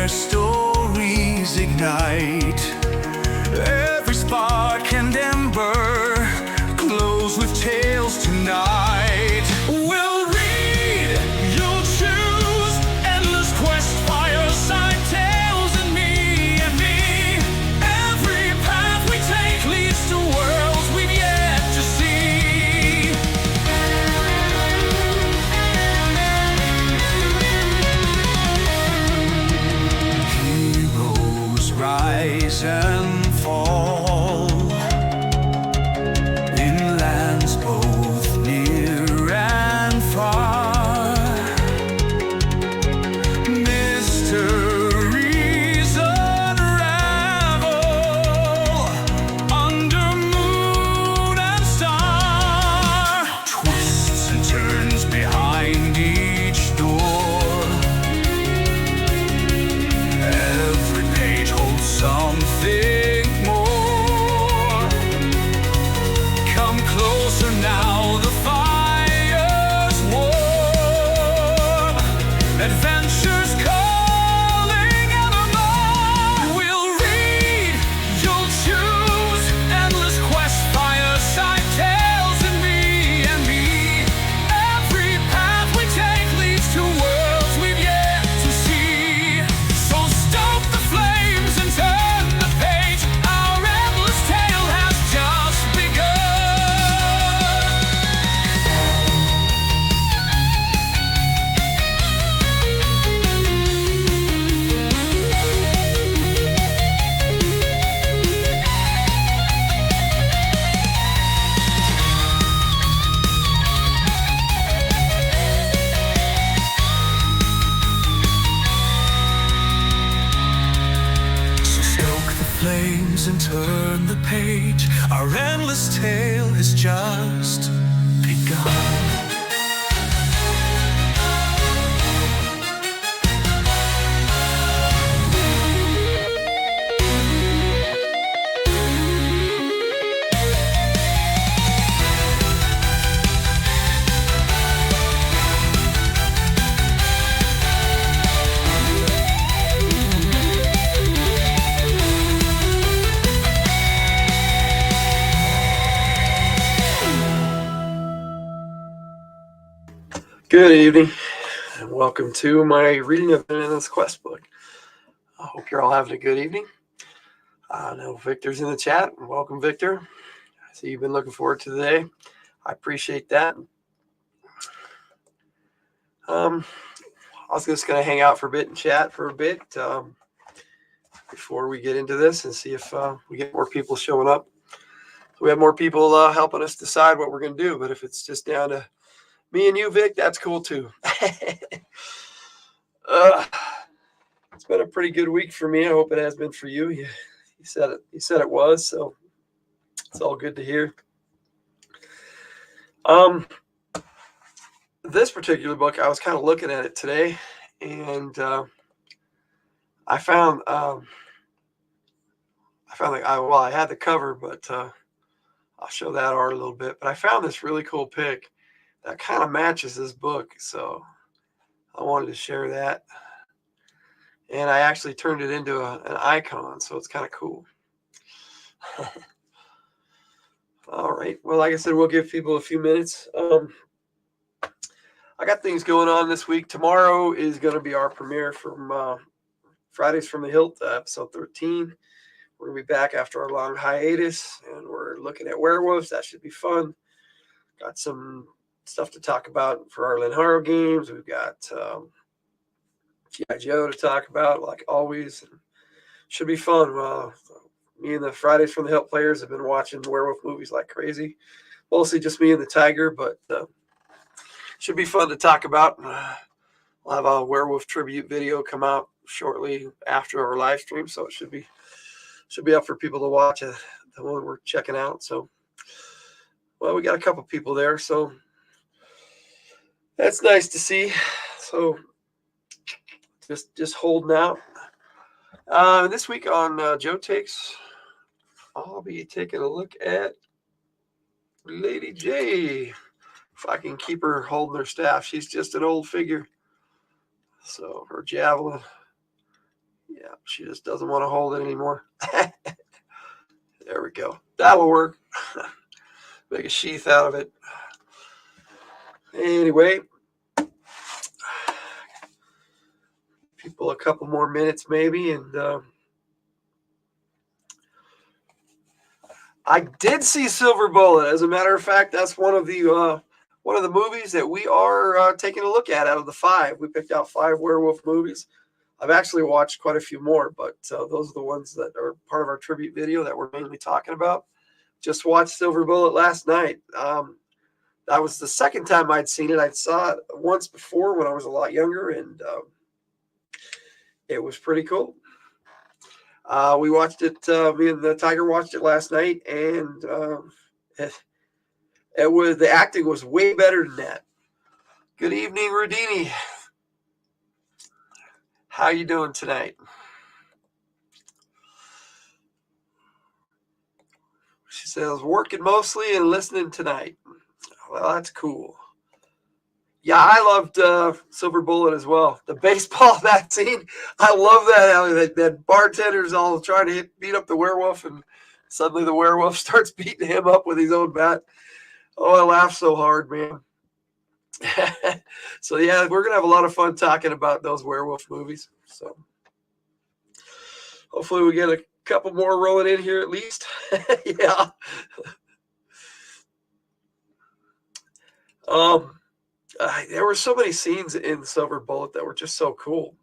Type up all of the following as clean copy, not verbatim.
their stories ignite. Every spark and ember glows with tales tonight. We'll read, you'll choose, endless quest, fireside tales, and me. Every path we take leads to worlds we've yet to see. Heroes rise and fall in lands both near and far. Mysteries unravel under moon and star. Twists and turns behind each door. Every page holds something more. Come closer now, the fire's warm. Adventures calling evermore. We'll read, you'll choose, endless quest, fireside tales, and me. Every path we take leads to worlds we've yet to see. So stoke the flames and turn the page. Our endless tale has just begun. So stoke the flames and turn the page. Our endless tale has just begun. Good evening, and welcome to my reading of the Endless Quest book. I hope you're all having a good evening. I know Victor's in the chat. Welcome, Victor. I see you've been looking forward to the day. I appreciate that. I was just going to hang out for a bit and chat for a bit before we get into this and see if we get more people showing up. So we have more people helping us decide what we're going to do, but if it's just down to me and you, Vic, that's cool too. It's been a pretty good week for me. I hope it has been for you. You said it. You said it was, so it's all good to hear. This particular book, I was kind of looking at it today, and I found I had the cover, but I'll show that art a little bit. But I found this really cool pic that kind of matches this book, so I wanted to share that. And I actually turned it into an icon, so it's kind of cool. All right. Well, like I said, we'll give people a few minutes. I got things going on this week. Tomorrow is going to be our premiere from Fridays from the Hilt, episode 13. We're going to be back after our long hiatus, and we're looking at werewolves. That should be fun. Got some stuff to talk about for our Lynn Harrow games. We've got G.I. Joe to talk about, like always. Should be fun. Me and the Fridays from the Hilt players have been watching werewolf movies like crazy. Mostly just me and the tiger, but should be fun to talk about. We'll have a werewolf tribute video come out shortly after our live stream, so it should be up for people to watch, the one we're checking out. So, well, we got a couple people there, so that's nice to see. So just holding out. This week on Joe Takes, I'll be taking a look at Lady J. If I can keep her holding her staff. She's just an old figure. So her javelin Yeah, she just doesn't want to hold it anymore. There we go. That'll work. Make a sheath out of it. Anyway, people a couple more minutes maybe, and I did see Silver Bullet. As a matter of fact, that's one of the movies that we are taking a look at out of the 5. We picked out 5 werewolf movies. I've actually watched quite a few more, but those are the ones that are part of our tribute video that we're mainly talking about. Just watched Silver Bullet last night. That was the second time I'd seen it. I saw it once before when I was a lot younger, and it was pretty cool. We watched it. Me and the Tiger watched it last night, and it was, the acting was way better than that. Good evening, Rudini. How you doing tonight? She says, working mostly and listening tonight. Well, that's cool. Yeah, I loved Silver Bullet as well. The baseball bat scene, I love that. That bartender's all trying to beat up the werewolf, and suddenly the werewolf starts beating him up with his own bat. Oh, I laughed so hard, man. So, yeah, we're going to have a lot of fun talking about those werewolf movies. So, hopefully we get a couple more rolling in here at least. Yeah. There were so many scenes in Silver Bullet that were just so cool.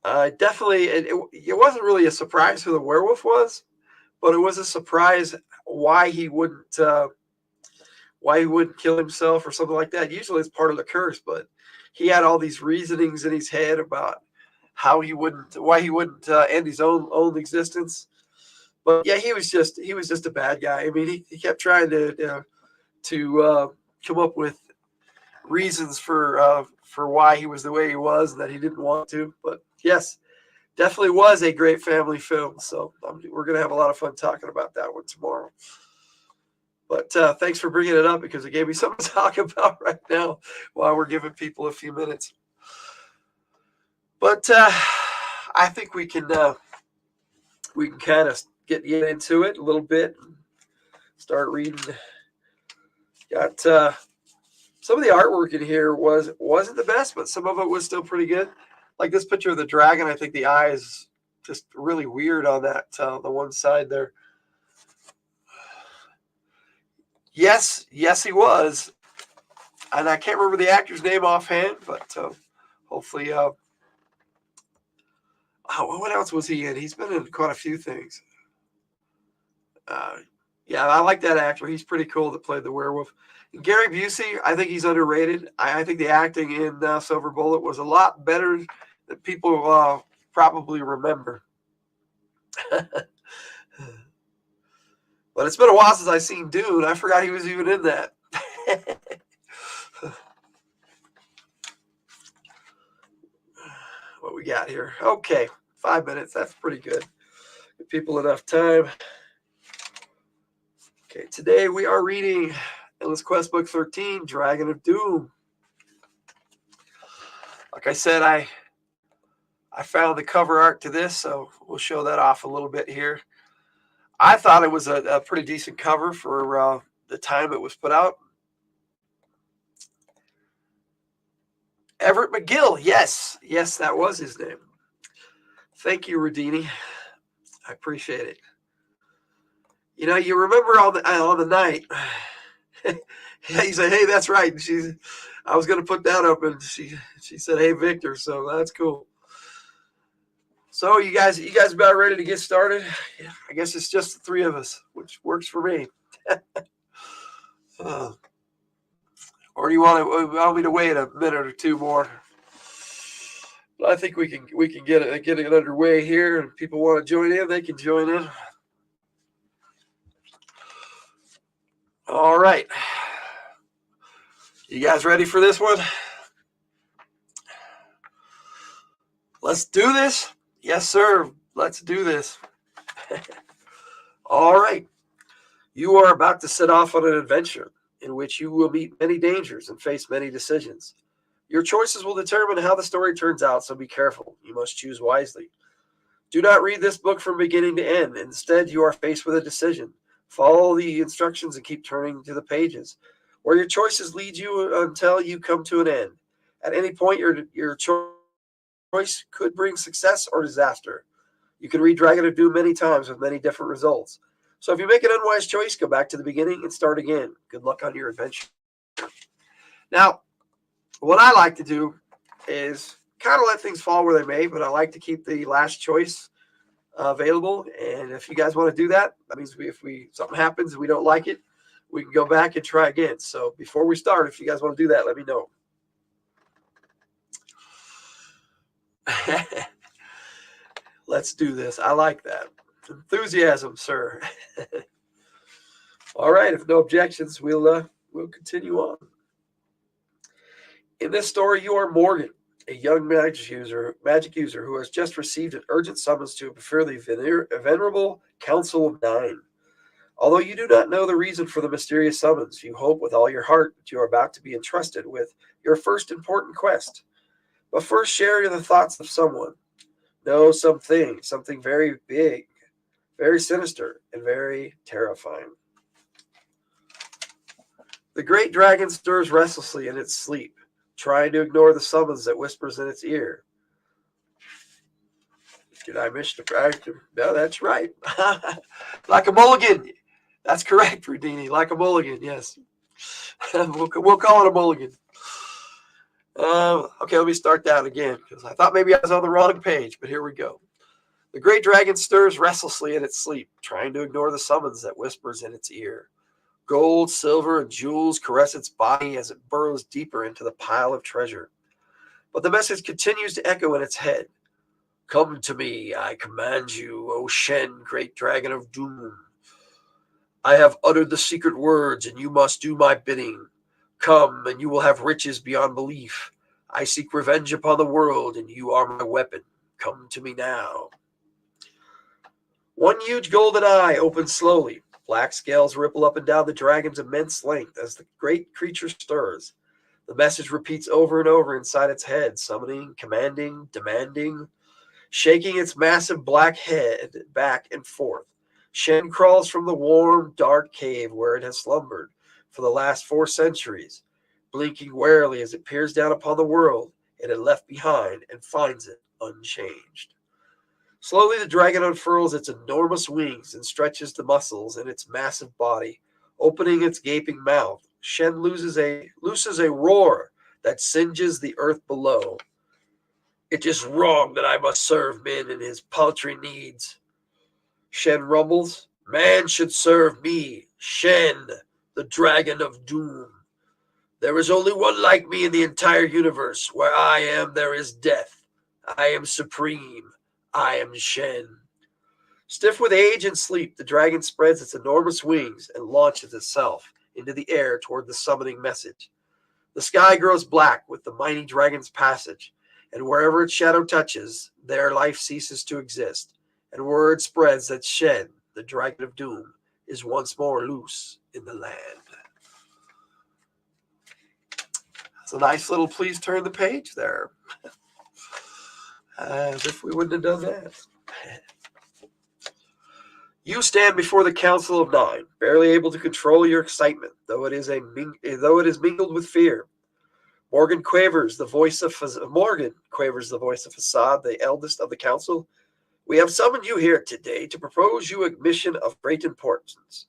Definitely, it wasn't really a surprise who the werewolf was, but it was a surprise why he wouldn't kill himself or something like that. Usually it's part of the curse, but he had all these reasonings in his head about why he wouldn't end his own existence. But yeah, he was just a bad guy. I mean, he kept trying to come up with reasons for why he was the way he was and that he didn't want to. But yes, definitely was a great family film. So we're going to have a lot of fun talking about that one tomorrow. But thanks for bringing it up, because it gave me something to talk about right now while we're giving people a few minutes. But I think we can kind of get into it a little bit and start reading. Got some of the artwork in here wasn't the best, but some of it was still pretty good. Like this picture of the dragon, I think the eye is just really weird on that the one side there. Yes, he was. And I can't remember the actor's name offhand, but hopefully. What else was he in? He's been in quite a few things. Yeah, I like that actor. He's pretty cool that played the werewolf. And Gary Busey, I think he's underrated. I think the acting in Silver Bullet was a lot better than people probably remember. But it's been a while since I've seen Dune. I forgot he was even in that. What we got here? Okay, 5 minutes. That's pretty good. Give people enough time. Okay, today we are reading Endless Quest Book 13, Dragon of Doom. Like I said, I found the cover art to this, so we'll show that off a little bit here. I thought it was a pretty decent cover for the time it was put out. Everett McGill, yes, that was his name. Thank you, Rudini. I appreciate it. You know, you remember on the night. He said, "Hey, that's right." And I was going to put that up, and she said, "Hey, Victor." So that's cool. So you guys about ready to get started? Yeah, I guess it's just the 3 of us, which works for me. Or do you want me to wait a minute or 2 more? But I think we can get it underway here, and people want to join in, they can join in. All right. You guys ready for this one? Let's do this. Yes, sir. Let's do this. All right. You are about to set off on an adventure in which you will meet many dangers and face many decisions. Your choices will determine how the story turns out, so be careful. You must choose wisely. Do not read this book from beginning to end. Instead, you are faced with a decision. Follow the instructions and keep turning to the pages, where your choices lead you until you come to an end. At any point, your choice could bring success or disaster. You can read Dragon of Doom many times with many different results. So if you make an unwise choice, go back to the beginning and start again. Good luck on your adventure. Now, what I like to do is kind of let things fall where they may, but I like to keep the last choice available. And if you guys want to do that, that means if something happens and we don't like it, we can go back and try again. So before we start, if you guys want to do that, let me know. Let's do this. I like that. Enthusiasm, sir. All right. If no objections, we'll continue on. In this story, you are Morgan, a young magic user who has just received an urgent summons to before the venerable Council of Nine. Although you do not know the reason for the mysterious summons, you hope with all your heart that you are about to be entrusted with your first important quest. But first, share the thoughts of someone. Know something very big, very sinister, and very terrifying. The great dragon stirs restlessly in its sleep, trying to ignore the summons that whispers in its ear. Did I miss the practice? No, that's right. Like a mulligan. That's correct, Rudini. Like a mulligan, yes. we'll call it a mulligan. Okay, let me start that again, because I thought maybe I was on the wrong page, but here we go. The great dragon stirs restlessly in its sleep, trying to ignore the summons that whispers in its ear. Gold, silver, and jewels caress its body as it burrows deeper into the pile of treasure. But the message continues to echo in its head. Come to me, I command you, O Shen, great dragon of doom. I have uttered the secret words, and you must do my bidding. Come, and you will have riches beyond belief. I seek revenge upon the world, and you are my weapon. Come to me now. One huge golden eye opens slowly. Black scales ripple up and down the dragon's immense length as the great creature stirs. The message repeats over and over inside its head, summoning, commanding, demanding, shaking its massive black head back and forth. Shen crawls from the warm, dark cave where it has slumbered for the last 4 centuries, blinking warily as it peers down upon the world it had left behind and finds it unchanged. Slowly the dragon unfurls its enormous wings and stretches the muscles in its massive body, opening its gaping mouth. Shen looses a roar that singes the earth below. It is wrong that I must serve man in his paltry needs. Shen rumbles. Man should serve me, Shen, the dragon of doom. There is only one like me in the entire universe. Where I am, there is death. I am supreme. I am Shen. Stiff with age and sleep, the dragon spreads its enormous wings and launches itself into the air toward the summoning message. The sky grows black with the mighty dragon's passage, and wherever its shadow touches, there life ceases to exist, and word spreads that Shen, the dragon of doom, is once more loose in the land. That's a nice little please turn the page there. As if we wouldn't have done that. You stand before the Council of Nine, barely able to control your excitement, though it is mingled with fear. Morgan quavers the voice of Facade, the eldest of the council. We have summoned you here today to propose you a mission of great importance.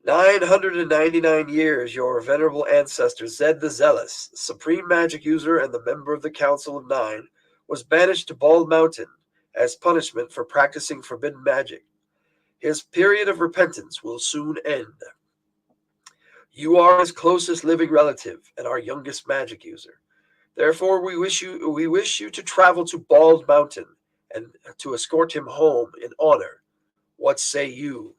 999 years, your venerable ancestor Zed the Zealous, supreme magic user and the member of the Council of Nine, was banished to Bald Mountain as punishment for practicing forbidden magic. His period of repentance will soon end. You are his closest living relative and our youngest magic user. Therefore, we wish you to travel to Bald Mountain and to escort him home in honor. What say you?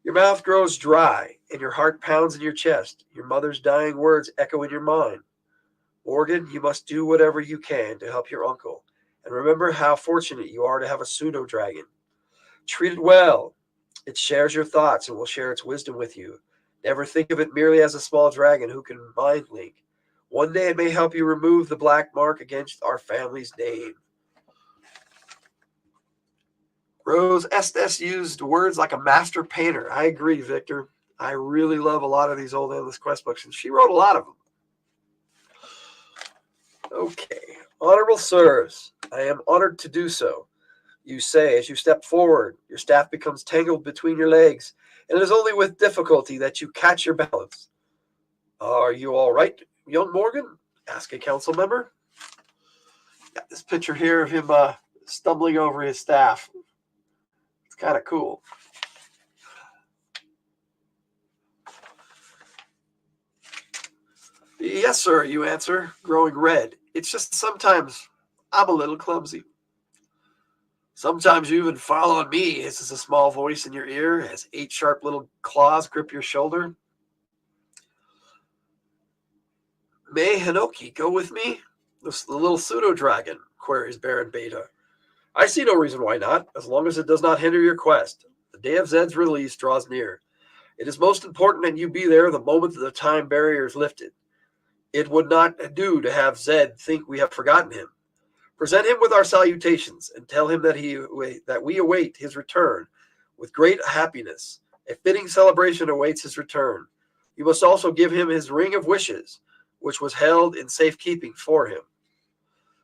Your mouth grows dry, and your heart pounds in your chest. Your mother's dying words echo in your mind. Morgan, you must do whatever you can to help your uncle, and remember how fortunate you are to have a pseudo-dragon. Treat it well. It shares your thoughts and will share its wisdom with you. Never think of it merely as a small dragon who can mind link. One day it may help you remove the black mark against our family's name. Rose Estes used words like a master painter. I agree, Victor. I really love a lot of these old Endless Quest books, and she wrote a lot of them. Okay. Honorable sirs, I am honored to do so. You say as you step forward, your staff becomes tangled between your legs, and it is only with difficulty that you catch your balance. Are you all right, young Morgan? Ask a council member. Got this picture here of him stumbling over his staff. It's kind of cool. Yes, sir, you answer, growing red. It's just sometimes I'm a little clumsy. Sometimes you even fall on me, hisses a small voice in your ear as 8 sharp little claws grip your shoulder. May Hinoki go with me? The little pseudo-dragon, queries Baron Beta. I see no reason why not, as long as it does not hinder your quest. The day of Zed's release draws near. It is most important that you be there the moment that the time barrier is lifted. It would not do to have Zed think we have forgotten him. Present him with our salutations and tell him that we await his return with great happiness. A fitting celebration awaits his return. You must also give him his ring of wishes, which was held in safekeeping for him.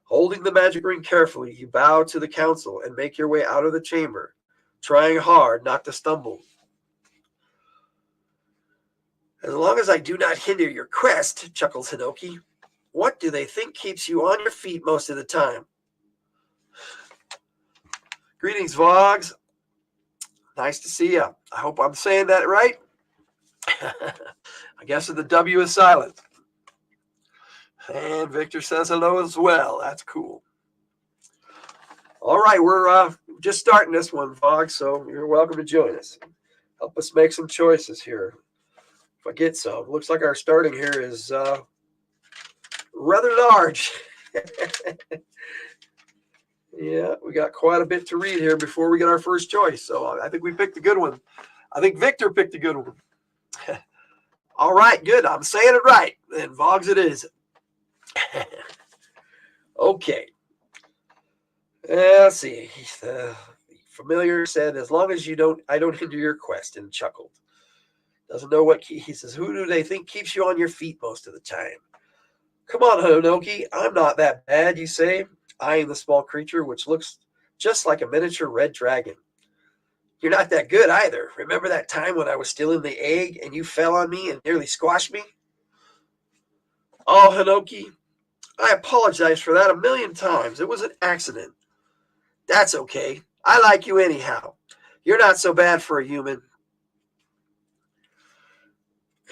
Holding the magic ring carefully, you bow to the council and make your way out of the chamber, trying hard not to stumble. As long as I do not hinder your quest, chuckles Hinoki. What do they think keeps you on your feet most of the time? Greetings, Vogs. Nice to see you. I hope I'm saying that right. I guess the W is silent. And Victor says hello as well. That's cool. All right, we're just starting this one, Vogs, so you're welcome to join us. Help us make some choices here. If I get some. Looks like our starting here is rather large. Yeah, we got quite a bit to read here before we get our first choice. So I think we picked a good one. I think Victor picked a good one. All right, good. I'm saying it right. Then Vogs it is. Okay. Let's see. The familiar said, as long as I don't hinder your quest, and chuckled. Doesn't know what he says. Who do they think keeps you on your feet most of the time? Come on, Hinoki. I'm not that bad, you say, eyeing the small creature, which looks just like a miniature red dragon. You're not that good either. Remember that time when I was still in the egg and you fell on me and nearly squashed me? Oh, Hinoki, I apologize for that a million times. It was an accident. That's okay. I like you anyhow. You're not so bad for a human.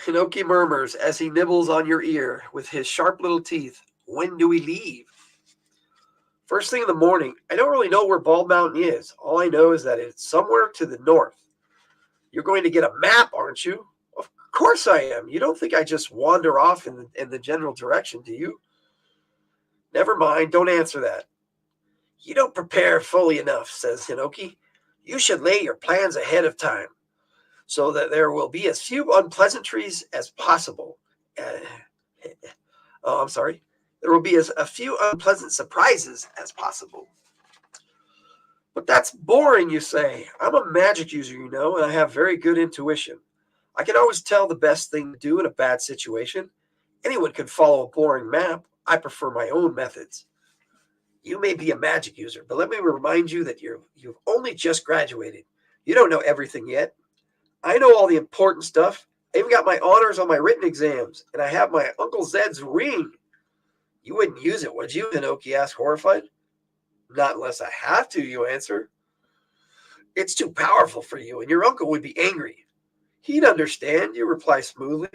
Hinoki murmurs as he nibbles on your ear with his sharp little teeth. When do we leave? First thing in the morning. I don't really know where Bald Mountain is. All I know is that it's somewhere to the north. You're going to get a map, aren't you? Of course I am. You don't think I just wander off in the general direction, do you? Never mind. Don't answer that. You don't prepare fully enough, says Hinoki. You should lay your plans ahead of time, so that there will be as few unpleasantries as possible. I'm sorry. There will be as a few unpleasant surprises as possible. But that's boring, you say. I'm a magic user, you know, and I have very good intuition. I can always tell the best thing to do in a bad situation. Anyone can follow a boring map. I prefer my own methods. You may be a magic user, but let me remind you that you've only just graduated. You don't know everything yet. I know all the important stuff. I even got my honors on my written exams, and I have my Uncle Zed's ring. You wouldn't use it, would you? Hinoki asked, horrified. Not unless I have to, you answer. It's too powerful for you, and your uncle would be angry. He'd understand, you reply smoothly,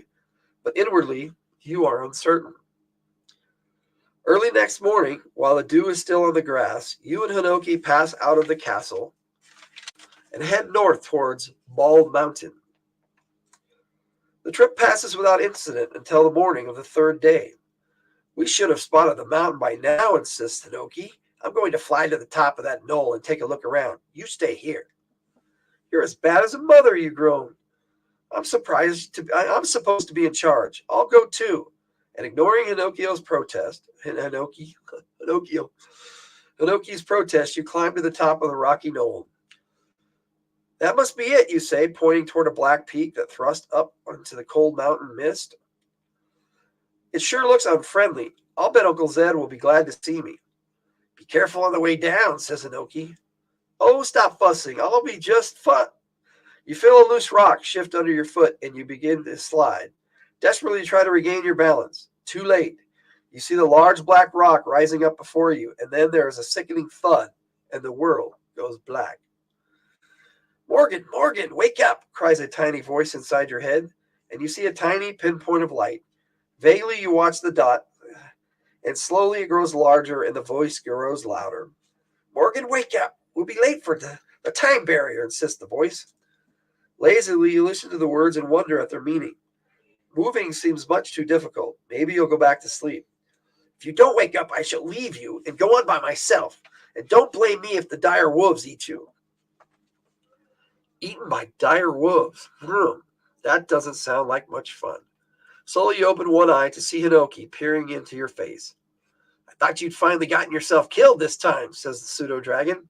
but inwardly you are uncertain. Early next morning, while the dew is still on the grass, you and Hinoki pass out of the castle and head north towards Bald Mountain. The trip passes without incident until the morning of the third day. We should have spotted the mountain by now, insists Hinoki. I'm going to fly to the top of that knoll and take a look around. You stay here. You're as bad as a mother, you groan. I'm I'm supposed to be in charge. I'll go too. And ignoring Hinokio's protest, Hinoki's protest, you climb to the top of the rocky knoll. That must be it, you say, pointing toward a black peak that thrust up into the cold mountain mist. It sure looks unfriendly. I'll bet Uncle Zed will be glad to see me. Be careful on the way down, says Hinoki. Oh, stop fussing. I'll be just fun. You feel a loose rock shift under your foot and you begin to slide. Desperately try to regain your balance. Too late. You see the large black rock rising up before you, and then there is a sickening thud, and the world goes black. Morgan, Morgan, wake up, cries a tiny voice inside your head, and you see a tiny pinpoint of light. Vaguely you watch the dot, and slowly it grows larger and the voice grows louder. Morgan, wake up. We'll be late for the time barrier, insists the voice. Lazily you listen to the words and wonder at their meaning. Moving seems much too difficult. Maybe you'll go back to sleep. If you don't wake up, I shall leave you and go on by myself. And don't blame me if the dire wolves eat you. Eaten by dire wolves? That doesn't sound like much fun. Slowly you open one eye to see Hinoki peering into your face. I thought you'd finally gotten yourself killed this time, says the pseudo-dragon.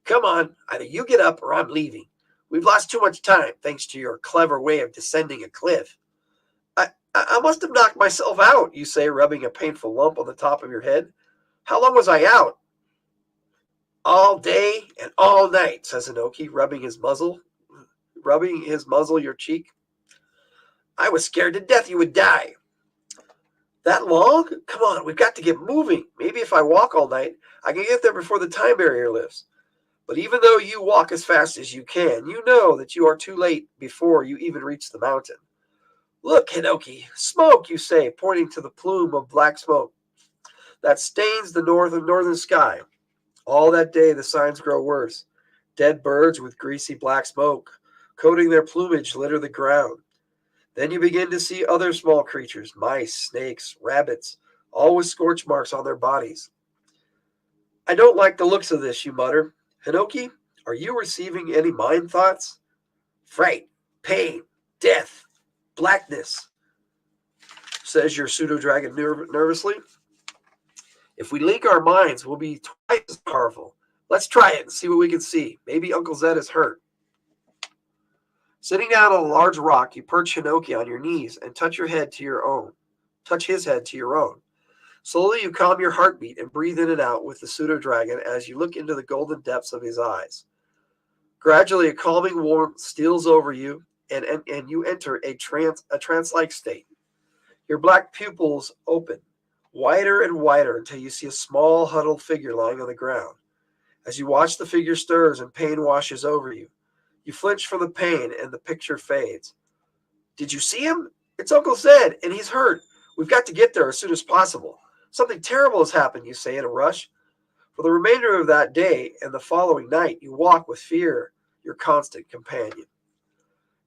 Come on, either you get up or I'm leaving. We've lost too much time, thanks to your clever way of descending a cliff. I must have knocked myself out, you say, rubbing a painful lump on the top of your head. How long was I out? All day and all night, says Hinoki, rubbing his muzzle your cheek. I was scared to death you would die. That long? Come on, we've got to get moving. Maybe if I walk all night, I can get there before the time barrier lifts. But even though you walk as fast as you can, you know that you are too late before you even reach the mountain. Look, Hinoki, smoke, you say, pointing to the plume of black smoke that stains the northern sky. All that day the signs grow worse. Dead birds with greasy black smoke, coating their plumage, litter the ground. Then you begin to see other small creatures, mice, snakes, rabbits, all with scorch marks on their bodies. I don't like the looks of this, you mutter. Hinoki, are you receiving any mind thoughts? Fright, pain, death, blackness, says your pseudo-dragon nervously. If we link our minds, we'll be twice as powerful. Let's try it and see what we can see. Maybe Uncle Zed is hurt. Sitting down on a large rock, you perch Hinoki on your knees and touch his head to your own. Slowly you calm your heartbeat and breathe in and out with the pseudo-dragon as you look into the golden depths of his eyes. Gradually, a calming warmth steals over you, and you enter a trance-like state. Your black pupils open, wider and wider, until you see a small, huddled figure lying on the ground. As you watch, the figure stirs and pain washes over you. You flinch from the pain, and the picture fades. Did you see him? It's Uncle Zed, and he's hurt. We've got to get there as soon as possible. Something terrible has happened, you say in a rush. For the remainder of that day and the following night, you walk with fear, your constant companion.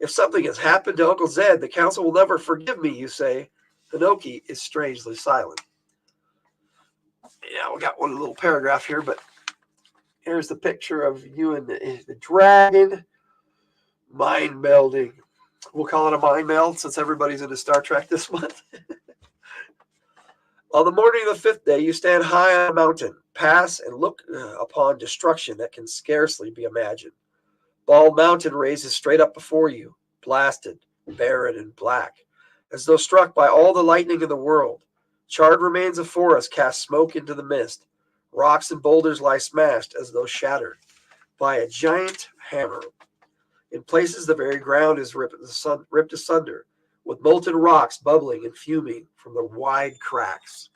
If something has happened to Uncle Zed, the council will never forgive me, you say. Hinoki is strangely silent. Yeah, we got one little paragraph here, but here's the picture of you and the dragon. Mind melding. We'll call it a mind meld since everybody's into Star Trek this month. On the morning of the fifth day, you stand high on a mountain, pass and look upon destruction that can scarcely be imagined. Bald Mountain raises straight up before you, blasted, barren, and black, as though struck by all the lightning in the world. Charred remains of forest cast smoke into the mist. Rocks and boulders lie smashed as though shattered by a giant hammer. In places, the very ground is ripped asunder, with molten rocks bubbling and fuming from the wide cracks.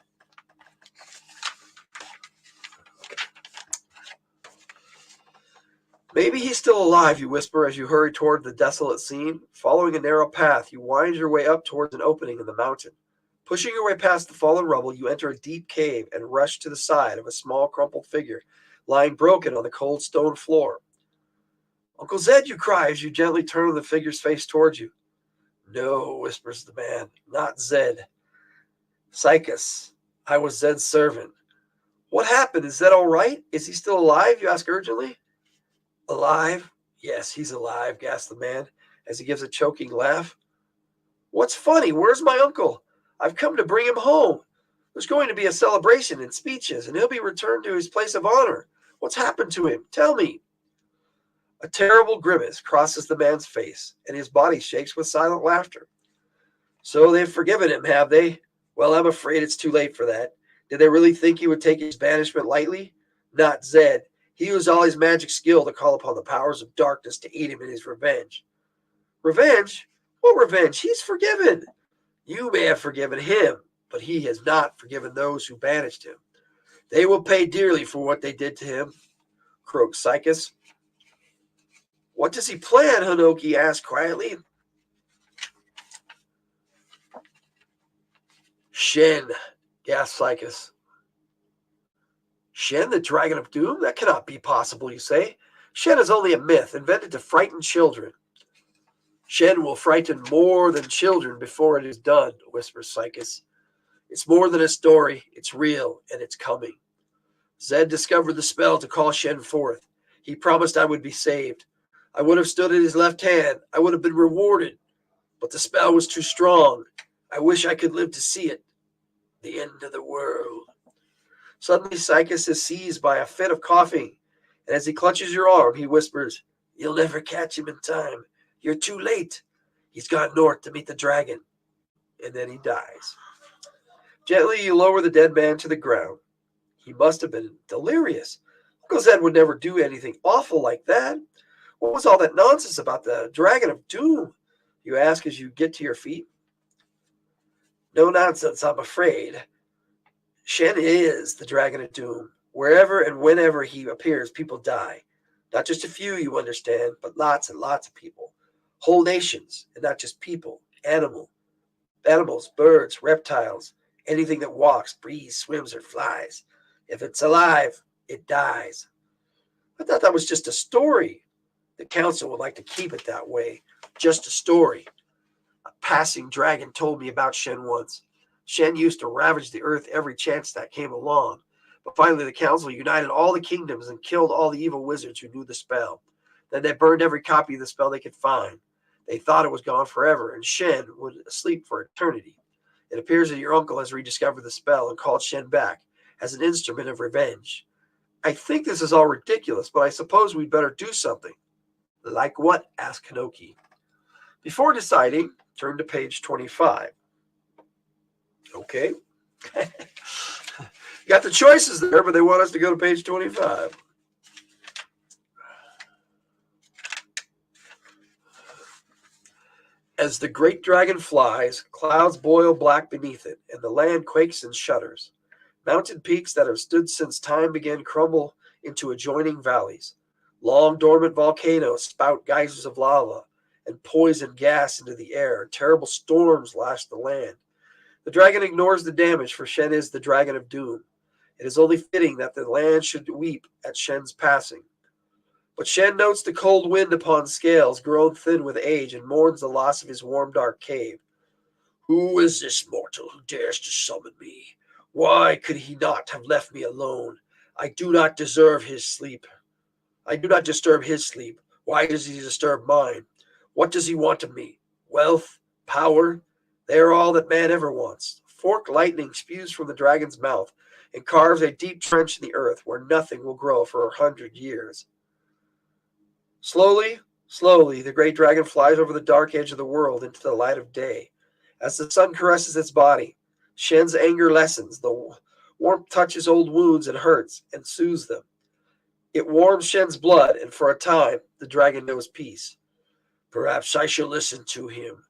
Maybe he's still alive, you whisper as you hurry toward the desolate scene. Following a narrow path, you wind your way up towards an opening in the mountain. Pushing your way past the fallen rubble, you enter a deep cave and rush to the side of a small crumpled figure lying broken on the cold stone floor. Uncle Zed, you cry as you gently turn the figure's face towards you. No, whispers the man, not Zed. Psychus, I was Zed's servant. What happened? Is Zed all right? Is he still alive? You ask urgently. Alive? Yes, he's alive, gasped the man. as he gives a choking laugh. What's funny? Where's my uncle? I've come to bring him home. There's going to be a celebration and speeches, and he'll be returned to his place of honor. What's happened to him? Tell me. A terrible grimace crosses the man's face, and his body shakes with silent laughter. So they've forgiven him, have they? Well, I'm afraid it's too late for that. Did they really think he would take his banishment lightly? Not Zed. He used all his magic skill to call upon the powers of darkness to aid him in his revenge. Revenge? What revenge? He's forgiven. You may have forgiven him, but he has not forgiven those who banished him. They will pay dearly for what they did to him, croaked Sychus. What does he plan? Hinoki asked quietly. Shen, gasped Sychus. Shen, the Dragon of Doom? That cannot be possible, you say. Shen is only a myth invented to frighten children. Shen will frighten more than children before it is done, whispers Sychus. It's more than a story. It's real, and it's coming. Zed discovered the spell to call Shen forth. He promised I would be saved. I would have stood at his left hand. I would have been rewarded. But the spell was too strong. I wish I could live to see it. The end of the world. Suddenly, Sychus is seized by a fit of coughing, and as he clutches your arm, he whispers, You'll never catch him in time. You're too late. He's gone north to meet the dragon. And then he dies. Gently, you lower the dead man to the ground. He must have been delirious. Uncle Zed would never do anything awful like that. What was all that nonsense about the Dragon of Doom? You ask as you get to your feet. No nonsense, I'm afraid. Shen is the Dragon of Doom. Wherever and whenever he appears, people die. Not just a few, you understand, but lots and lots of people. Whole nations, and not just people. Animals, birds, reptiles, anything that walks, breathes, swims, or flies. If it's alive, it dies. I thought that was just a story. The council would like to keep it that way. Just a story. A passing dragon told me about Shen once. Shen used to ravage the earth every chance that came along. But finally the council united all the kingdoms and killed all the evil wizards who knew the spell. Then they burned every copy of the spell they could find. They thought it was gone forever, and Shen would sleep for eternity. It appears that your uncle has rediscovered the spell and called Shen back as an instrument of revenge. I think this is all ridiculous, but I suppose we'd better do something. Like what? Asked Hinoki. Before deciding, turn to page 25. Okay. You got the choices there, but they want us to go to page 25. As the great dragon flies, clouds boil black beneath it, and the land quakes and shudders. Mountain peaks that have stood since time began crumble into adjoining valleys. Long dormant volcanoes spout geysers of lava and poison gas into the air. Terrible storms lash the land. The dragon ignores the damage, for Shen is the Dragon of Doom. It is only fitting that the land should weep at Shen's passing. But Shen notes the cold wind upon scales, grown thin with age, and mourns the loss of his warm, dark cave. Who is this mortal who dares to summon me? Why could he not have left me alone? I do not deserve his sleep. I do not disturb his sleep. Why does he disturb mine? What does he want of me? Wealth? Power? They are all that man ever wants. Forked lightning spews from the dragon's mouth and carves a deep trench in the earth where nothing will grow for 100 years. Slowly, the great dragon flies over the dark edge of the world into the light of day. As the sun caresses its body, Shen's anger lessens. The warmth touches old wounds and hurts and soothes them. It warms Shen's blood, and for a time, the dragon knows peace. Perhaps I shall listen to him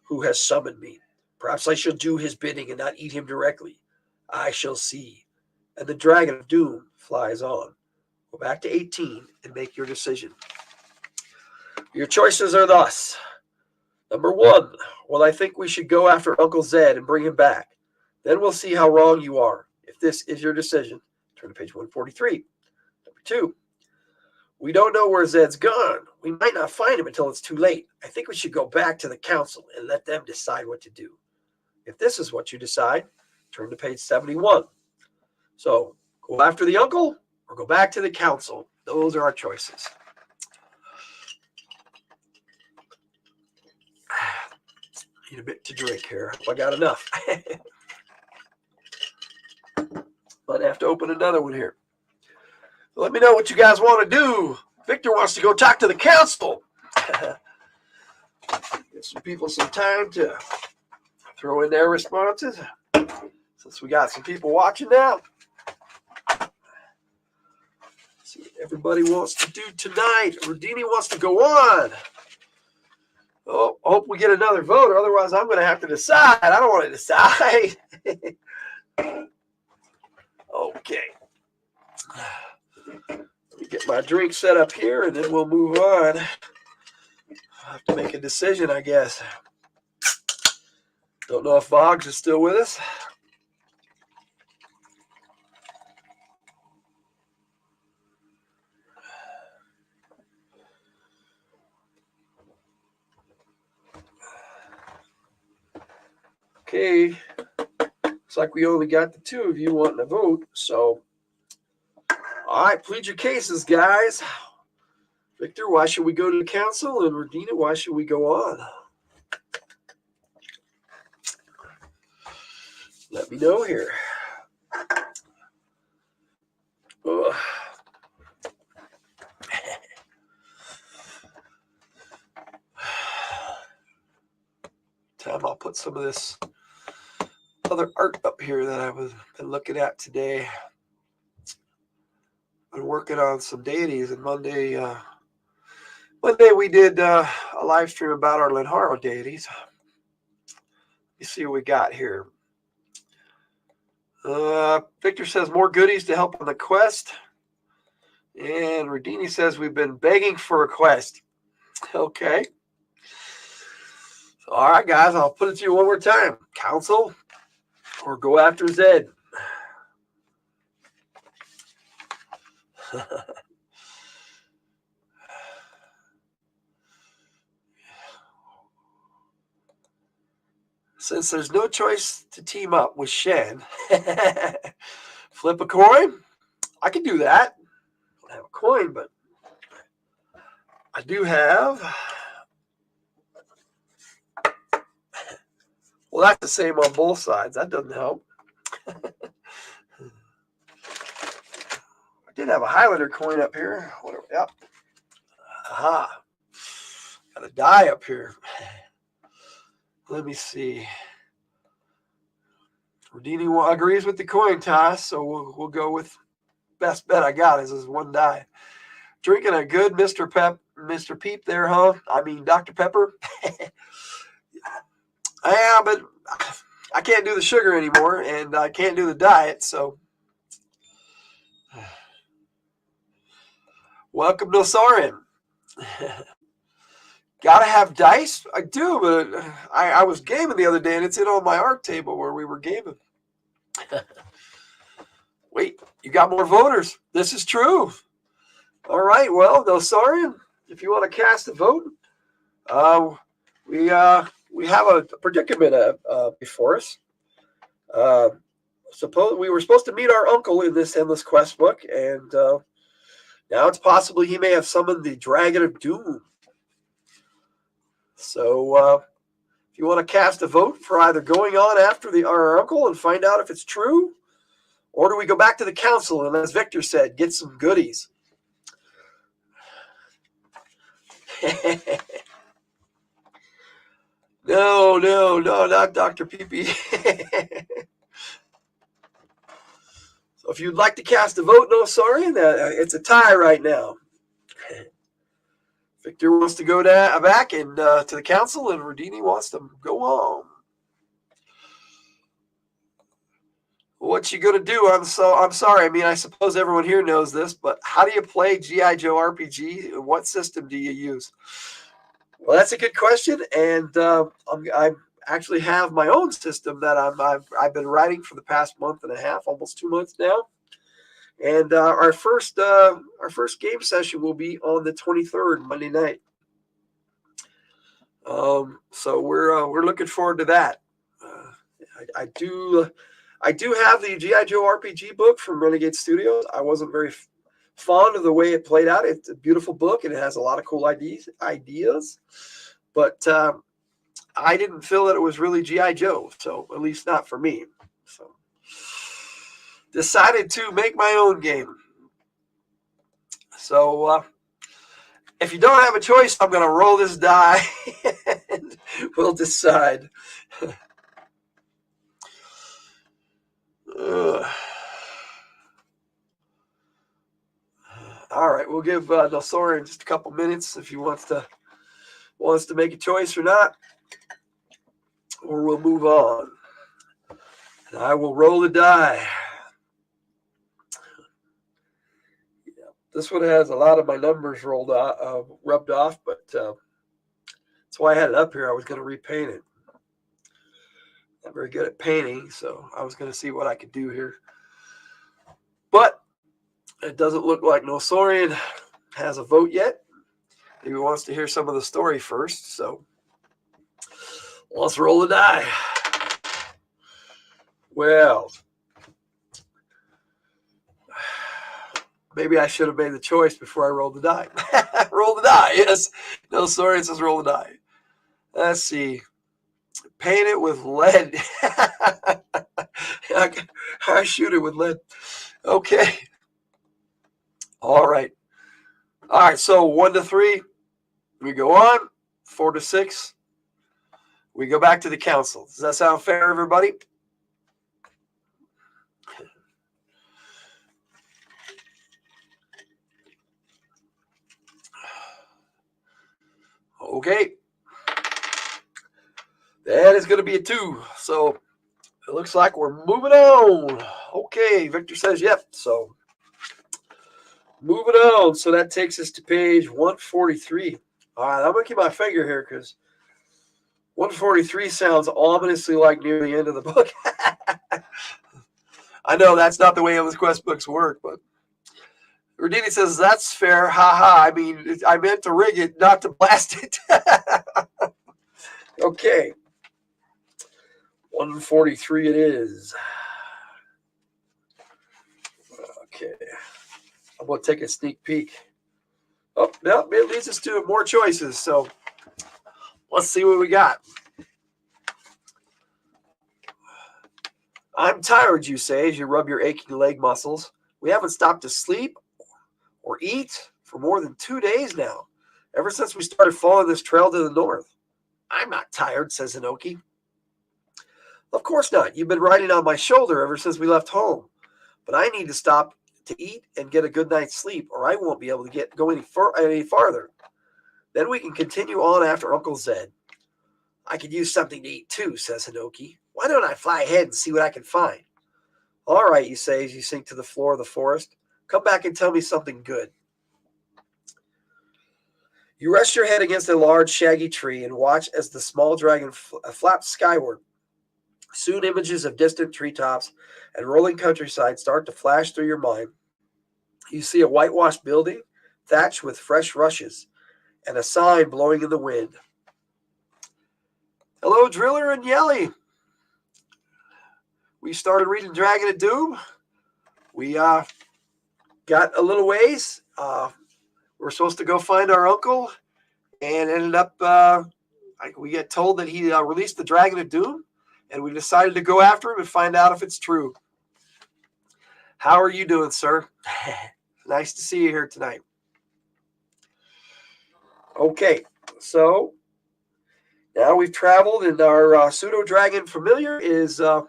who has summoned me. Perhaps I shall do his bidding and not eat him directly. I shall see. And the Dragon of Doom flies on. Go back to 18 and make your decision. Your choices are thus. Number 1, well, I think we should go after Uncle Zed and bring him back. Then we'll see how wrong you are. If this is your decision, turn to page 143. Number 2, we don't know where Zed's gone. We might not find him until it's too late. I think we should go back to the council and let them decide what to do. If this is what you decide, turn to page 71. So go after the uncle or go back to the council. Those are our choices. Need a bit to drink here. Hope I got enough. Might have to open another one here. Let me know what you guys want to do. Victor wants to go talk to the council. Give some people some time to throw in their responses. Since we got some people watching now. See what everybody wants to do tonight. Rodini wants to go on. Oh, I hope we get another voter. Otherwise, I'm going to have to decide. I don't want to decide. Okay. Let me get my drink set up here, and then we'll move on. I'll have to make a decision, I guess. Don't know if Boggs is still with us. Okay, looks like we only got the two of you wanting to vote, so all right, plead your cases, guys. Victor, why should we go to the council? And Rodina, why should we go on? Let me know here. Ugh. Time I'll put some of this other art up here that I've been looking at today. Been working on some deities, and Monday we did a live stream about our Linharo deities. Let me see what we got here. Victor says more goodies to help on the quest. And Rodini says we've been begging for a quest. Okay. All right, guys, I'll put it to you one more time. Council or go after Zed. Since there's no choice to team up with Shen, flip a coin. I can do that. I don't have a coin, but I do have. Well, that's the same on both sides. That doesn't help. I did have a Highlander coin up here. Whatever. Yep. Aha. Got a die up here. Let me see. Rodini agrees with the coin toss, so we'll go with best bet I got is one die. Drinking a good Mr. Peep there, huh? I mean, Dr. Pepper. Yeah, but I can't do the sugar anymore, and I can't do the diet, so. Welcome to Soren. Gotta have dice? I do, but I was gaming the other day, and it's in on my art table where we were gaming. Wait, you got more voters. This is true. All right, well, Nosarian, if you want to cast a vote, we have a predicament before us. Suppose we were supposed to meet our uncle in this Endless Quest book, and now it's possible he may have summoned the Dragon of Doom. So if you want to cast a vote for either going on after our uncle and find out if it's true, or do we go back to the council and, as Victor said, get some goodies? No, not Dr. Pee-Pee. So if you'd like to cast a vote, no, sorry, it's a tie right now. Victor wants to go back and to the council, and Rodini wants to go on. What you gonna do? I'm sorry. I mean, I suppose everyone here knows this, but how do you play G.I. Joe RPG? What system do you use? Well, that's a good question, and I actually have my own system that I've been writing for the past month and a half, almost 2 months now. And our first game session will be on the 23rd, Monday night. So we're looking forward to that. I do have the G.I. Joe RPG book from Renegade Studios. I wasn't very fond of the way it played out. It's a beautiful book and it has a lot of cool ideas. But I didn't feel that it was really G.I. Joe, so at least not for me. So decided to make my own game. So if you don't have a choice, I'm going to roll this die and we'll decide. All right, we'll give Nosorian just a couple minutes if he wants to make a choice or not, or we'll move on. And I will roll the die. Yeah, this one has a lot of my numbers rubbed off, but that's why I had it up here. I was going to repaint it. Not very good at painting, so I was going to see what I could do here. But it doesn't look like Nosorian has a vote yet. Maybe he wants to hear some of the story first, so let's roll the die. Well, maybe I should have made the choice before I rolled the die. Roll the die, yes. Nosorian says roll the die. Let's see. Paint it with lead. I shoot it with lead. Okay. All right. All right, so 1 to 3, we go on. 4 to 6, we go back to the council. Does that sound fair, everybody? Okay. That is going to be a 2. So it looks like we're moving on. Okay, Victor says yep. So moving on. So that takes us to page 143. All right, I'm going to keep my finger here because 143 sounds ominously like near the end of the book. I know that's not the way those quest books work, but Rudini says, that's fair. Ha ha. I mean, I meant to rig it, not to blast it. Okay. 143 it is. Okay. I'm going to take a sneak peek. Oh, no, it leads us to more choices. So let's see what we got. I'm tired, you say, as you rub your aching leg muscles. We haven't stopped to sleep or eat for more than 2 days now, ever since we started following this trail to the north. I'm not tired, says Inoki. Of course not. You've been riding on my shoulder ever since we left home. But I need to stop to eat and get a good night's sleep, or I won't be able to go any farther. Then we can continue on after Uncle Zed. I could use something to eat too, says Hinoki. Why don't I fly ahead and see what I can find? All right, you say as you sink to the floor of the forest. Come back and tell me something good. You rest your head against a large, shaggy tree and watch as the small dragon flaps skyward. Soon images of distant treetops and rolling countryside start to flash through your mind. You see a whitewashed building thatched with fresh rushes and a sign blowing in the wind. Hello, Driller and Yelly. We started reading Dragon of Doom. We got a little ways. We're supposed to go find our uncle and ended up, we get told that he released the Dragon of Doom, and we decided to go after him and find out if it's true. How are you doing, sir? Nice to see you here tonight. Okay, so now we've traveled, and our pseudo-dragon familiar is gone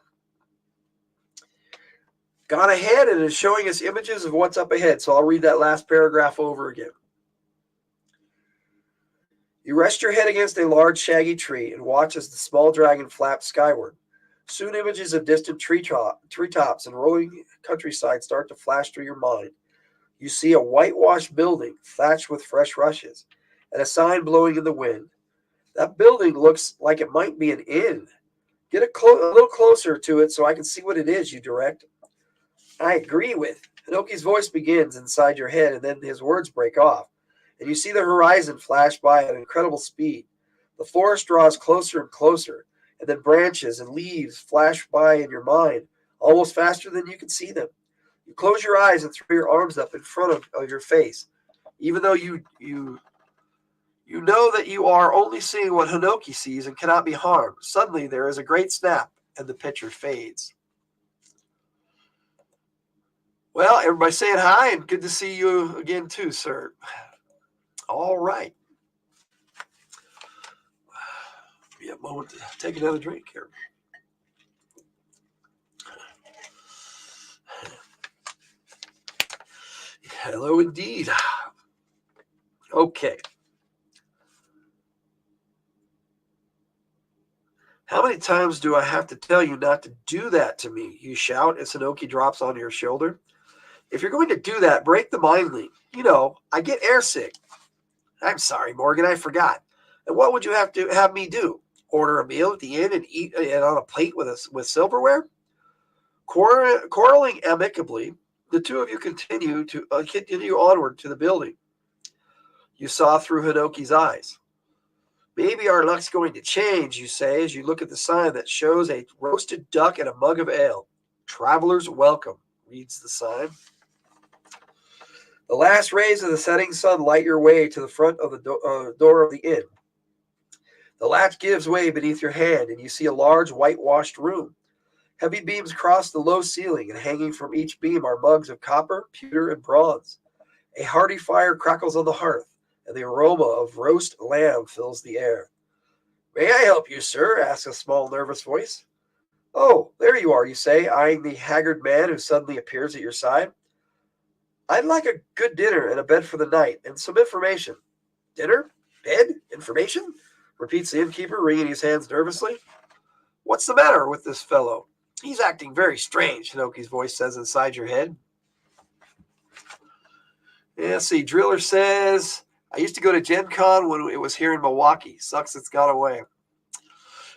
ahead and is showing us images of what's up ahead. So I'll read that last paragraph over again. You rest your head against a large shaggy tree and watch as the small dragon flaps skyward. Soon images of distant treetops and rolling countryside start to flash through your mind. You see a whitewashed building thatched with fresh rushes and a sign blowing in the wind. That building looks like it might be an inn. Get a little closer to it so I can see what it is, you direct. I agree with. Hinoki's voice begins inside your head, and then his words break off, and you see the horizon flash by at incredible speed. The forest draws closer and closer, and then branches and leaves flash by in your mind, almost faster than you can see them. You close your eyes and throw your arms up in front of your face. Even though you You know that you are only seeing what Hinoki sees and cannot be harmed. Suddenly there is a great snap, and the picture fades. Well, everybody saying hi, and good to see you again too, sir. All right. Give me a moment to take another drink here. Hello indeed. Okay. How many times do I have to tell you not to do that to me? You shout as Hinoki drops onto your shoulder. If you're going to do that, break the mind link. You know, I get airsick. I'm sorry, Morgan, I forgot. And what would you have to have me do? Order a meal at the inn and eat it on a plate with silverware? Quarreling amicably, the two of you continue onward to the building. You saw through Hinoki's eyes. Maybe our luck's going to change, you say, as you look at the sign that shows a roasted duck and a mug of ale. Travelers welcome, reads the sign. The last rays of the setting sun light your way to the front of the door of the inn. The latch gives way beneath your hand, and you see a large whitewashed room. Heavy beams cross the low ceiling, and hanging from each beam are mugs of copper, pewter, and bronze. A hearty fire crackles on the hearth, and the aroma of roast lamb fills the air. May I help you, sir? Asks a small, nervous voice. Oh, there you are, you say, eyeing the haggard man who suddenly appears at your side. I'd like a good dinner and a bed for the night, and some information. Dinner? Bed? Information? Repeats the innkeeper, wringing his hands nervously. What's the matter with this fellow? He's acting very strange, Hinoki's voice says inside your head. Yeah, see, Driller says, I used to go to Gen Con when it was here in Milwaukee. Sucks it's gone away.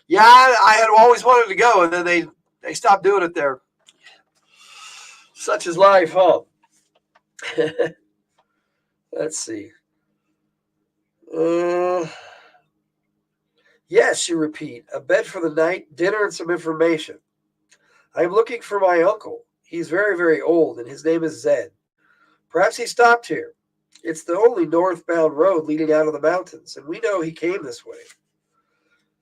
Yeah, I had always wanted to go, and then they stopped doing it there. Such is life, huh? Let's see. Yes, you repeat. A bed for the night, dinner, and some information. I'm looking for my uncle. He's very, very old, and his name is Zed. Perhaps he stopped here. It's the only northbound road leading out of the mountains, and we know he came this way.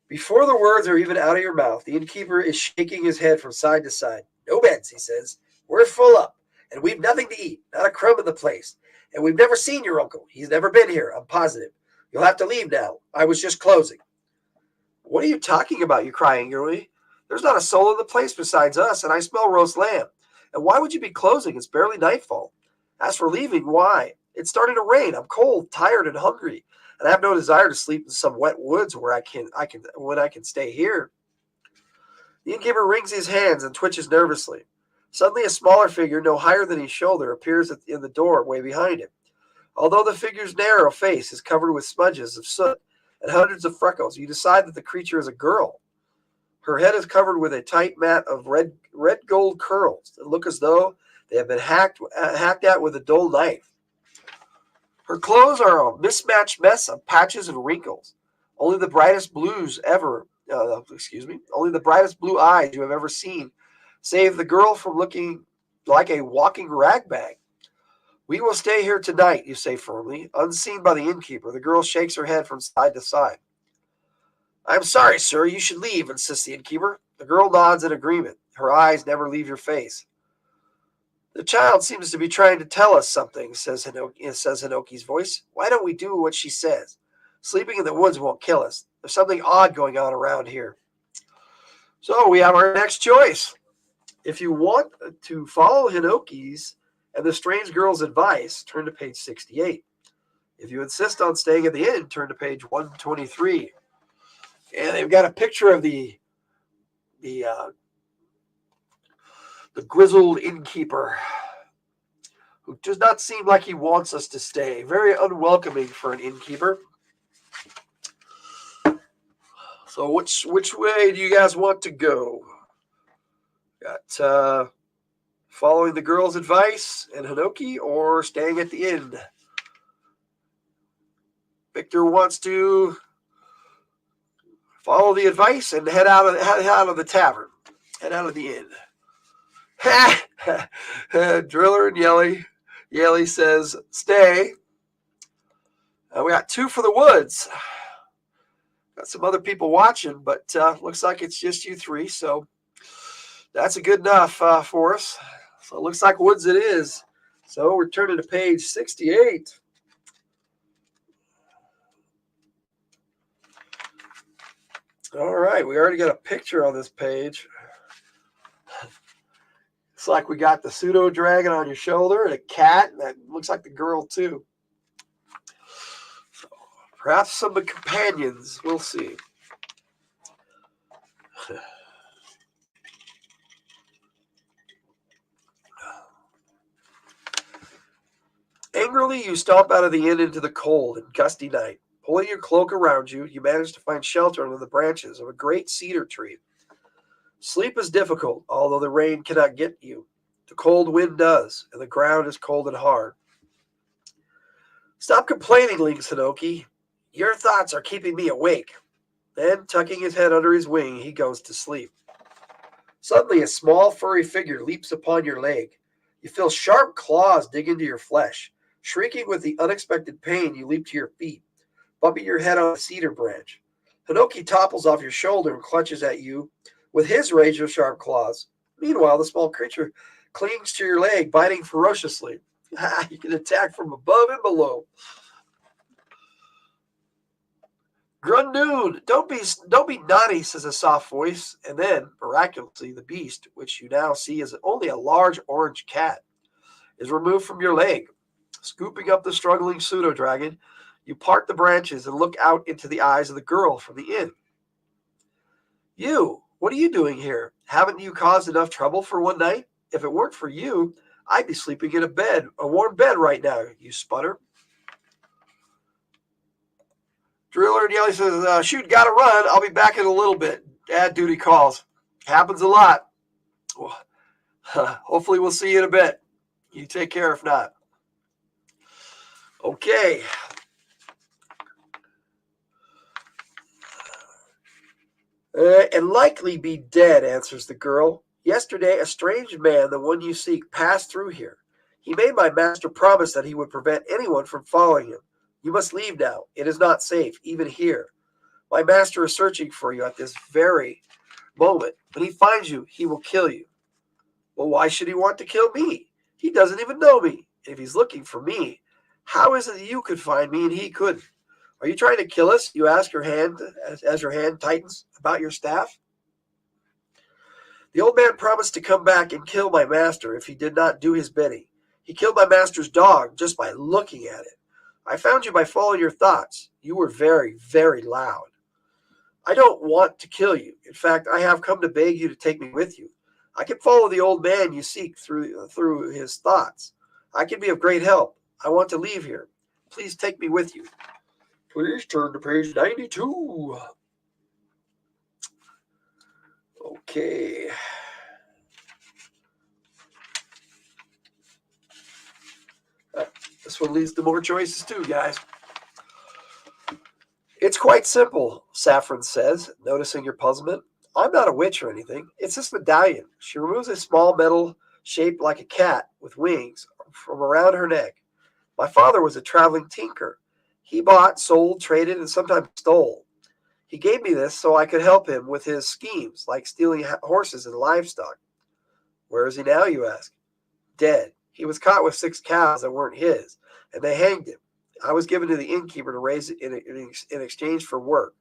Before the words are even out of your mouth, the innkeeper is shaking his head from side to side. No beds, he says. We're full up, and we've nothing to eat, not a crumb in the place. And we've never seen your uncle. He's never been here, I'm positive. You'll have to leave now. I was just closing. What are you talking about? You cry angrily. There's not a soul in the place besides us, and I smell roast lamb. And why would you be closing? It's barely nightfall. As for leaving, why? It's starting to rain. I'm cold, tired, and hungry, and I have no desire to sleep in some wet woods where I can stay here. The innkeeper wrings his hands and twitches nervously. Suddenly, a smaller figure, no higher than his shoulder, appears in the doorway behind him. Although the figure's narrow face is covered with smudges of soot and hundreds of freckles, you decide that the creature is a girl. Her head is covered with a tight mat of red gold curls that look as though they have been hacked at with a dull knife. Her clothes are a mismatched mess of patches and wrinkles. Only the brightest blue eyes you have ever seen save the girl from looking like a walking ragbag. We will stay here tonight, you say firmly. Unseen by the innkeeper, the girl shakes her head from side to side. I'm sorry, sir, you should leave, insists the innkeeper. The girl nods in agreement. Her eyes never leave your face. The child seems to be trying to tell us something, says Hinoki's voice. Why don't we do what she says? Sleeping in the woods won't kill us. There's something odd going on around here. So we have our next choice. If you want to follow Hinoki's and the strange girl's advice, turn to page 68. If you insist on staying at the inn, turn to page 123. And they've got a picture of the grizzled innkeeper, who does not seem like he wants us to stay. Very unwelcoming for an innkeeper. So which way do you guys want to go? Got following the girl's advice and Hinoki, or staying at the inn? Victor wants to follow the advice and head out of the tavern. Head out of the inn. Driller and Yelly says, stay. We got 2 for the woods. Got some other people watching, but looks like it's just you 3, so that's a good enough for us. So it looks like woods it is. So we're turning to page 68. All right, we already got a picture on this page. It's like we got the pseudo dragon on your shoulder and a cat. That looks like the girl too. So perhaps some of the companions. We'll see. Angrily, you stomp out of the inn into the cold and gusty night. Pulling your cloak around you, you manage to find shelter under the branches of a great cedar tree. Sleep is difficult, although the rain cannot get you. The cold wind does, and the ground is cold and hard. Stop complaining, Link Sanoki. Your thoughts are keeping me awake. Then, tucking his head under his wing, he goes to sleep. Suddenly, a small, furry figure leaps upon your leg. You feel sharp claws dig into your flesh. Shrieking with the unexpected pain, you leap to your feet, bumping your head on a cedar branch. Hinoki topples off your shoulder and clutches at you with his razor-sharp claws. Meanwhile, the small creature clings to your leg, biting ferociously. You can attack from above and below. Grundoon, don't be naughty, says a soft voice, and then, miraculously, the beast, which you now see is only a large orange cat, is removed from your leg. Scooping up the struggling pseudo-dragon, you part the branches and look out into the eyes of the girl from the inn. You, what are you doing here? Haven't you caused enough trouble for one night? If it weren't for you, I'd be sleeping in a warm bed right now, you sputter. Driller and Yelly says, shoot, gotta run. I'll be back in a little bit. Dad duty calls. Happens a lot. Well, hopefully we'll see you in a bit. You take care if not. Okay. And likely be dead, answers the girl. Yesterday, a strange man, the one you seek, passed through here. He made my master promise that he would prevent anyone from following him. You must leave now. It is not safe, even here. My master is searching for you at this very moment. When he finds you, he will kill you. Well, why should he want to kill me? He doesn't even know me. If he's looking for me, how is it that you could find me and he couldn't? Are you trying to kill us? You ask your hand as your hand tightens about your staff. The old man promised to come back and kill my master if he did not do his bidding. He killed my master's dog just by looking at it. I found you by following your thoughts. You were very, very loud. I don't want to kill you. In fact, I have come to beg you to take me with you. I can follow the old man you seek through his thoughts. I can be of great help. I want to leave here. Please take me with you. Please turn to page 92. Okay. This one leads to more choices too, guys. It's quite simple, Saffron says, noticing your puzzlement. I'm not a witch or anything. It's this medallion. She removes a small metal shaped like a cat with wings from around her neck. My father was a traveling tinker. He bought, sold, traded, and sometimes stole. He gave me this so I could help him with his schemes, like stealing horses and livestock. Where is he now, you ask? Dead. He was caught with 6 cows that weren't his, and they hanged him. I was given to the innkeeper to raise it in exchange for work.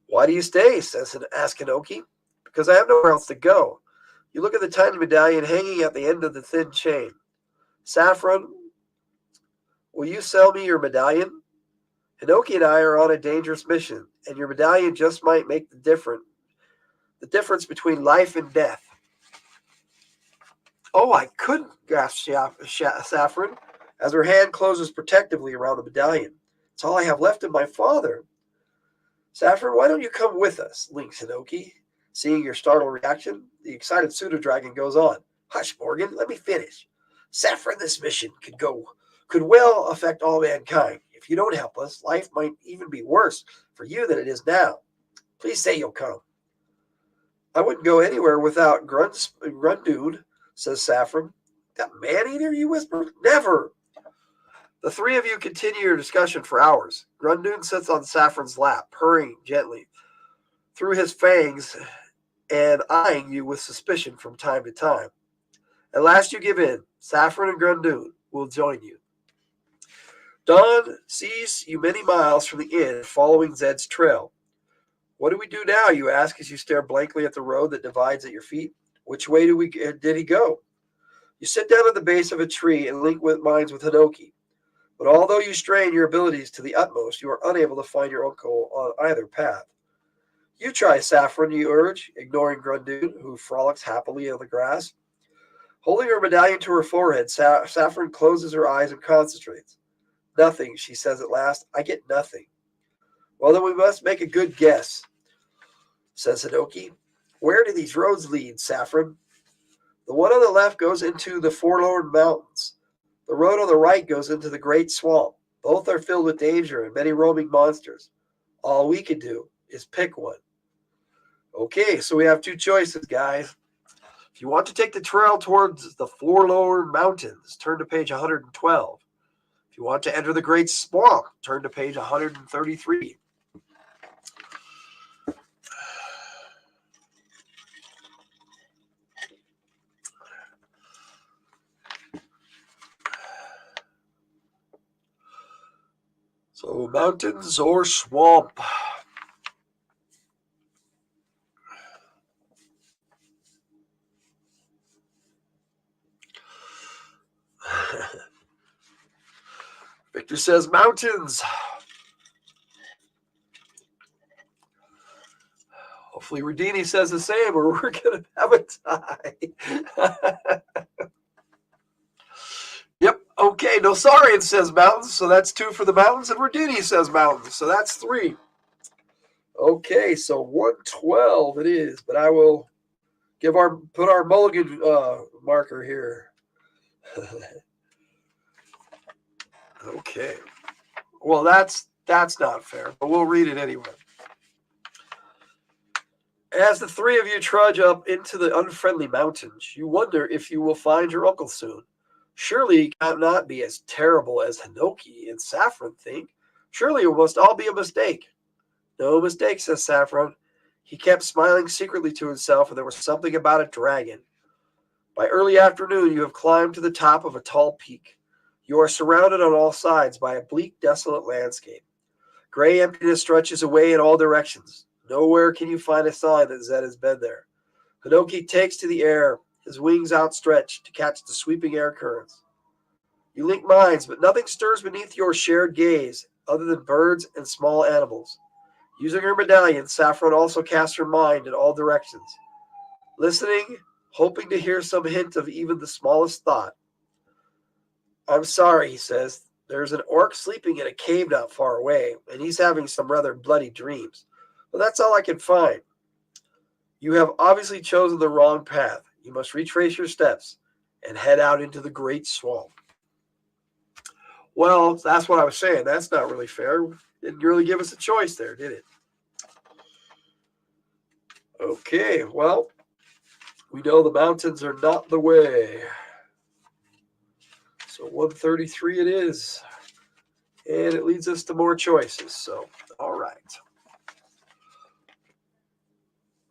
Why do you stay? asks Hinoki. Because I have nowhere else to go. You look at the tiny medallion hanging at the end of the thin chain. Saffron, will you sell me your medallion? Hinoki and I are on a dangerous mission, and your medallion just might make the difference between life and death. Oh, I couldn't, gasped Saffron, as her hand closes protectively around the medallion. It's all I have left of my father. Saffron, why don't you come with us? Links Hinoki. Seeing your startled reaction, the excited pseudo-dragon goes on. Hush, Morgan, let me finish. Saffron, this mission could well affect all mankind. If you don't help us, life might even be worse for you than it is now. Please say you'll come. I wouldn't go anywhere without Grundoon, says Saffron. That man-eater, you whisper? Never. The three of you continue your discussion for hours. Grundun sits on Saffron's lap, purring gently through his fangs and eyeing you with suspicion from time to time. At last you give in. Saffron and Grundun will join you. Dawn sees you many miles from the inn, following Zed's trail. What do we do now, you ask as you stare blankly at the road that divides at your feet. Which way did he go? You sit down at the base of a tree and link minds with Hinoki. But although you strain your abilities to the utmost, you are unable to find your uncle on either path. You try, Saffron, you urge, ignoring Grundun, who frolics happily on the grass. Holding her medallion to her forehead, Saffron closes her eyes and concentrates. Nothing, she says at last. I get nothing. Well, then we must make a good guess, says Hinoki. Where do these roads lead, Saffron? The one on the left goes into the Forlorn Mountains. The road on the right goes into the Great Swamp. Both are filled with danger and many roaming monsters. All we can do is pick one. Okay, so we have two choices, guys. If you want to take the trail towards the Forlorn Mountains, turn to page 112. If you want to enter the Great Swamp, turn to page 133. So, mountains or swamp? Victor says mountains. Hopefully Radini says the same or we're going to have a tie. Yep, okay, Nosarian says mountains, so that's 2 for the mountains, and Radini says mountains, so that's 3. Okay, so 112 it is, but I will put our mulligan marker here. Okay. Well, that's not fair, but we'll read it anyway. As the three of you trudge up into the unfriendly mountains, you wonder if you will find your uncle soon. Surely he cannot be as terrible as Hinoki and Saffron think. Surely it must all be a mistake. No mistake, says Saffron. He kept smiling secretly to himself, and there was something about a dragon. By early afternoon, you have climbed to the top of a tall peak. You are surrounded on all sides by a bleak, desolate landscape. Gray emptiness stretches away in all directions. Nowhere can you find a sign that Zed has been there. Hinoki takes to the air, his wings outstretched to catch the sweeping air currents. You link minds, but nothing stirs beneath your shared gaze other than birds and small animals. Using her medallion, Saffron also casts her mind in all directions, listening, hoping to hear some hint of even the smallest thought. I'm sorry, he says. There's an orc sleeping in a cave not far away, and he's having some rather bloody dreams. But that's all I can find. You have obviously chosen the wrong path. You must retrace your steps and head out into the Great Swamp. Well, that's what I was saying. That's not really fair. Didn't really give us a choice there, did it? Okay, well, we know the mountains are not the way. So 133 it is. And it leads us to more choices. So, all right.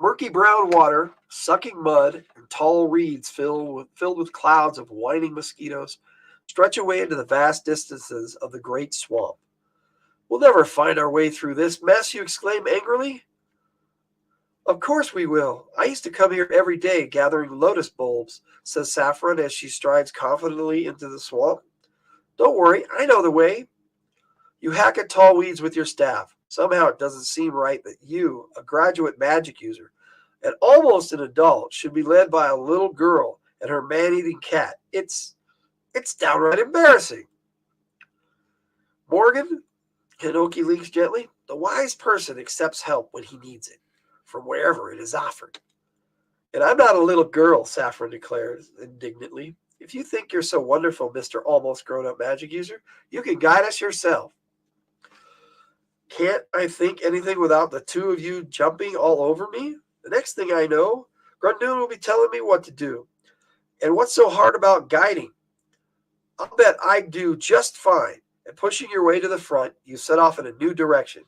Murky brown water, sucking mud, and tall reeds filled with clouds of whining mosquitoes stretch away into the vast distances of the great swamp. We'll never find our way through this mess, you exclaim angrily. Of course we will. I used to come here every day gathering lotus bulbs, says Saffron as she strides confidently into the swamp. Don't worry, I know the way. You hack at tall weeds with your staff. Somehow it doesn't seem right that you, a graduate magic user, and almost an adult, should be led by a little girl and her man-eating cat. It's downright embarrassing. Morgan, Hinoki links gently, the wise person accepts help when he needs it, from wherever it is offered. And I'm not a little girl, Saffron declares indignantly. If you think you're so wonderful, Mr. Almost Grown-Up Magic User, you can guide us yourself. Can't I think anything without the two of you jumping all over me? The next thing I know, Grundun will be telling me what to do. And what's so hard about guiding? I'll bet I'd do just fine. And pushing your way to the front, you set off in a new direction.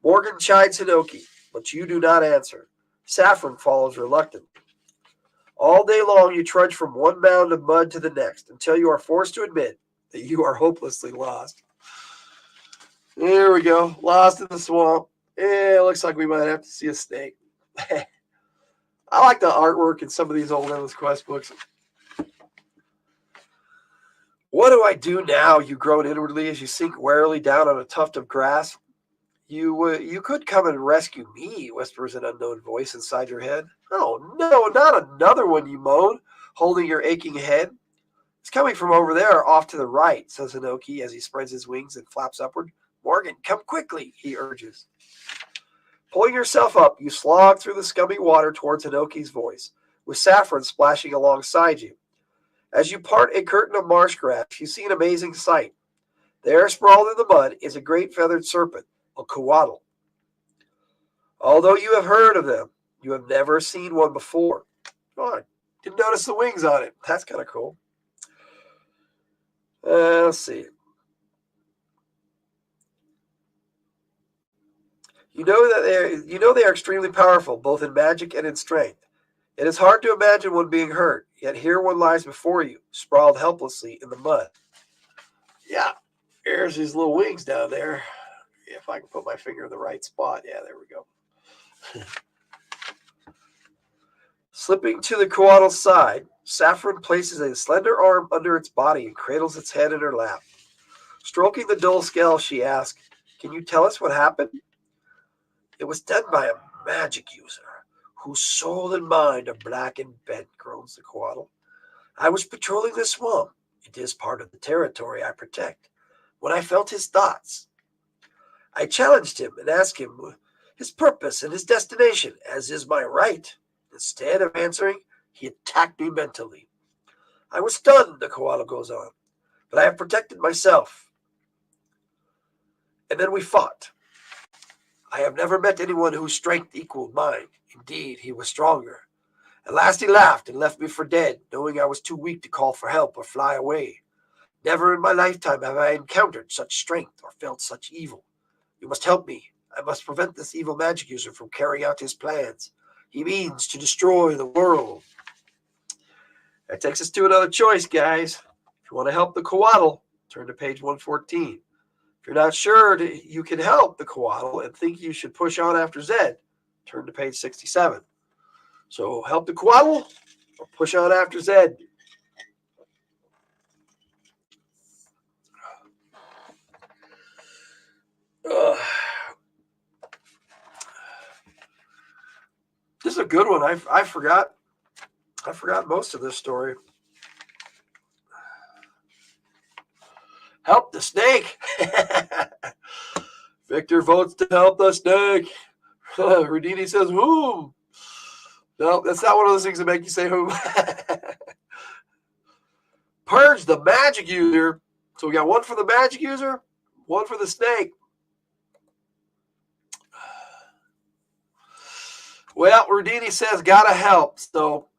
Morgan chides Hinoki, but you do not answer. Saffron follows reluctantly. All day long you trudge from one mound of mud to the next until you are forced to admit that you are hopelessly lost. There we go. Lost in the swamp. It looks like we might have to see a snake. I like the artwork in some of these old Endless Quest books. What do I do now? You groan inwardly as you sink warily down on a tuft of grass. You could come and rescue me, whispers an unknown voice inside your head. Oh, no, not another one, you moan, holding your aching head. It's coming from over there, off to the right, says Hinoki as he spreads his wings and flaps upward. Morgan, come quickly, he urges. Pulling yourself up, you slog through the scummy water towards Hinoki's voice, with Saffron splashing alongside you. As you part a curtain of marsh grass, you see an amazing sight. There, sprawled in the mud, is a great feathered serpent, a coatl. Although you have heard of them, you have never seen one before. Oh, I didn't notice the wings on it. That's kind of cool. Let's see. You know they are extremely powerful, both in magic and in strength. It is hard to imagine one being hurt, yet here one lies before you, sprawled helplessly in the mud. Yeah, there's his little wings down there. If I can put my finger in the right spot. Yeah, there we go. Slipping to the coatl's side, Saffron places a slender arm under its body and cradles its head in her lap. Stroking the dull scale, she asks, "Can you tell us what happened?" "It was done by a magic user, whose soul and mind are black and bent," groans the coatl. "I was patrolling the swamp. It is part of the territory I protect. When I felt his thoughts, I challenged him and asked him his purpose and his destination, as is my right. Instead of answering, he attacked me mentally. I was stunned," the coatl goes on, "but I have protected myself. And then we fought. I have never met anyone whose strength equaled mine. Indeed, he was stronger. At last he laughed and left me for dead, knowing I was too weak to call for help or fly away. Never in my lifetime have I encountered such strength or felt such evil. You must help me. I must prevent this evil magic user from carrying out his plans. He means to destroy the world." That takes us to another choice, guys. If you want to help the coatl, turn to page 114. If you're not sure you can help the coatl and think you should push on after Zed, turn to page 67. So help the coatl or push on after Zed. This is a good one. I forgot most of this story. Help the snake. Victor votes to help the snake. Rudini says, "Whom?" No, that's not one of those things that make you say whom. Purge the magic user. So we got one for the magic user, one for the snake. Well, Rudini says gotta help. So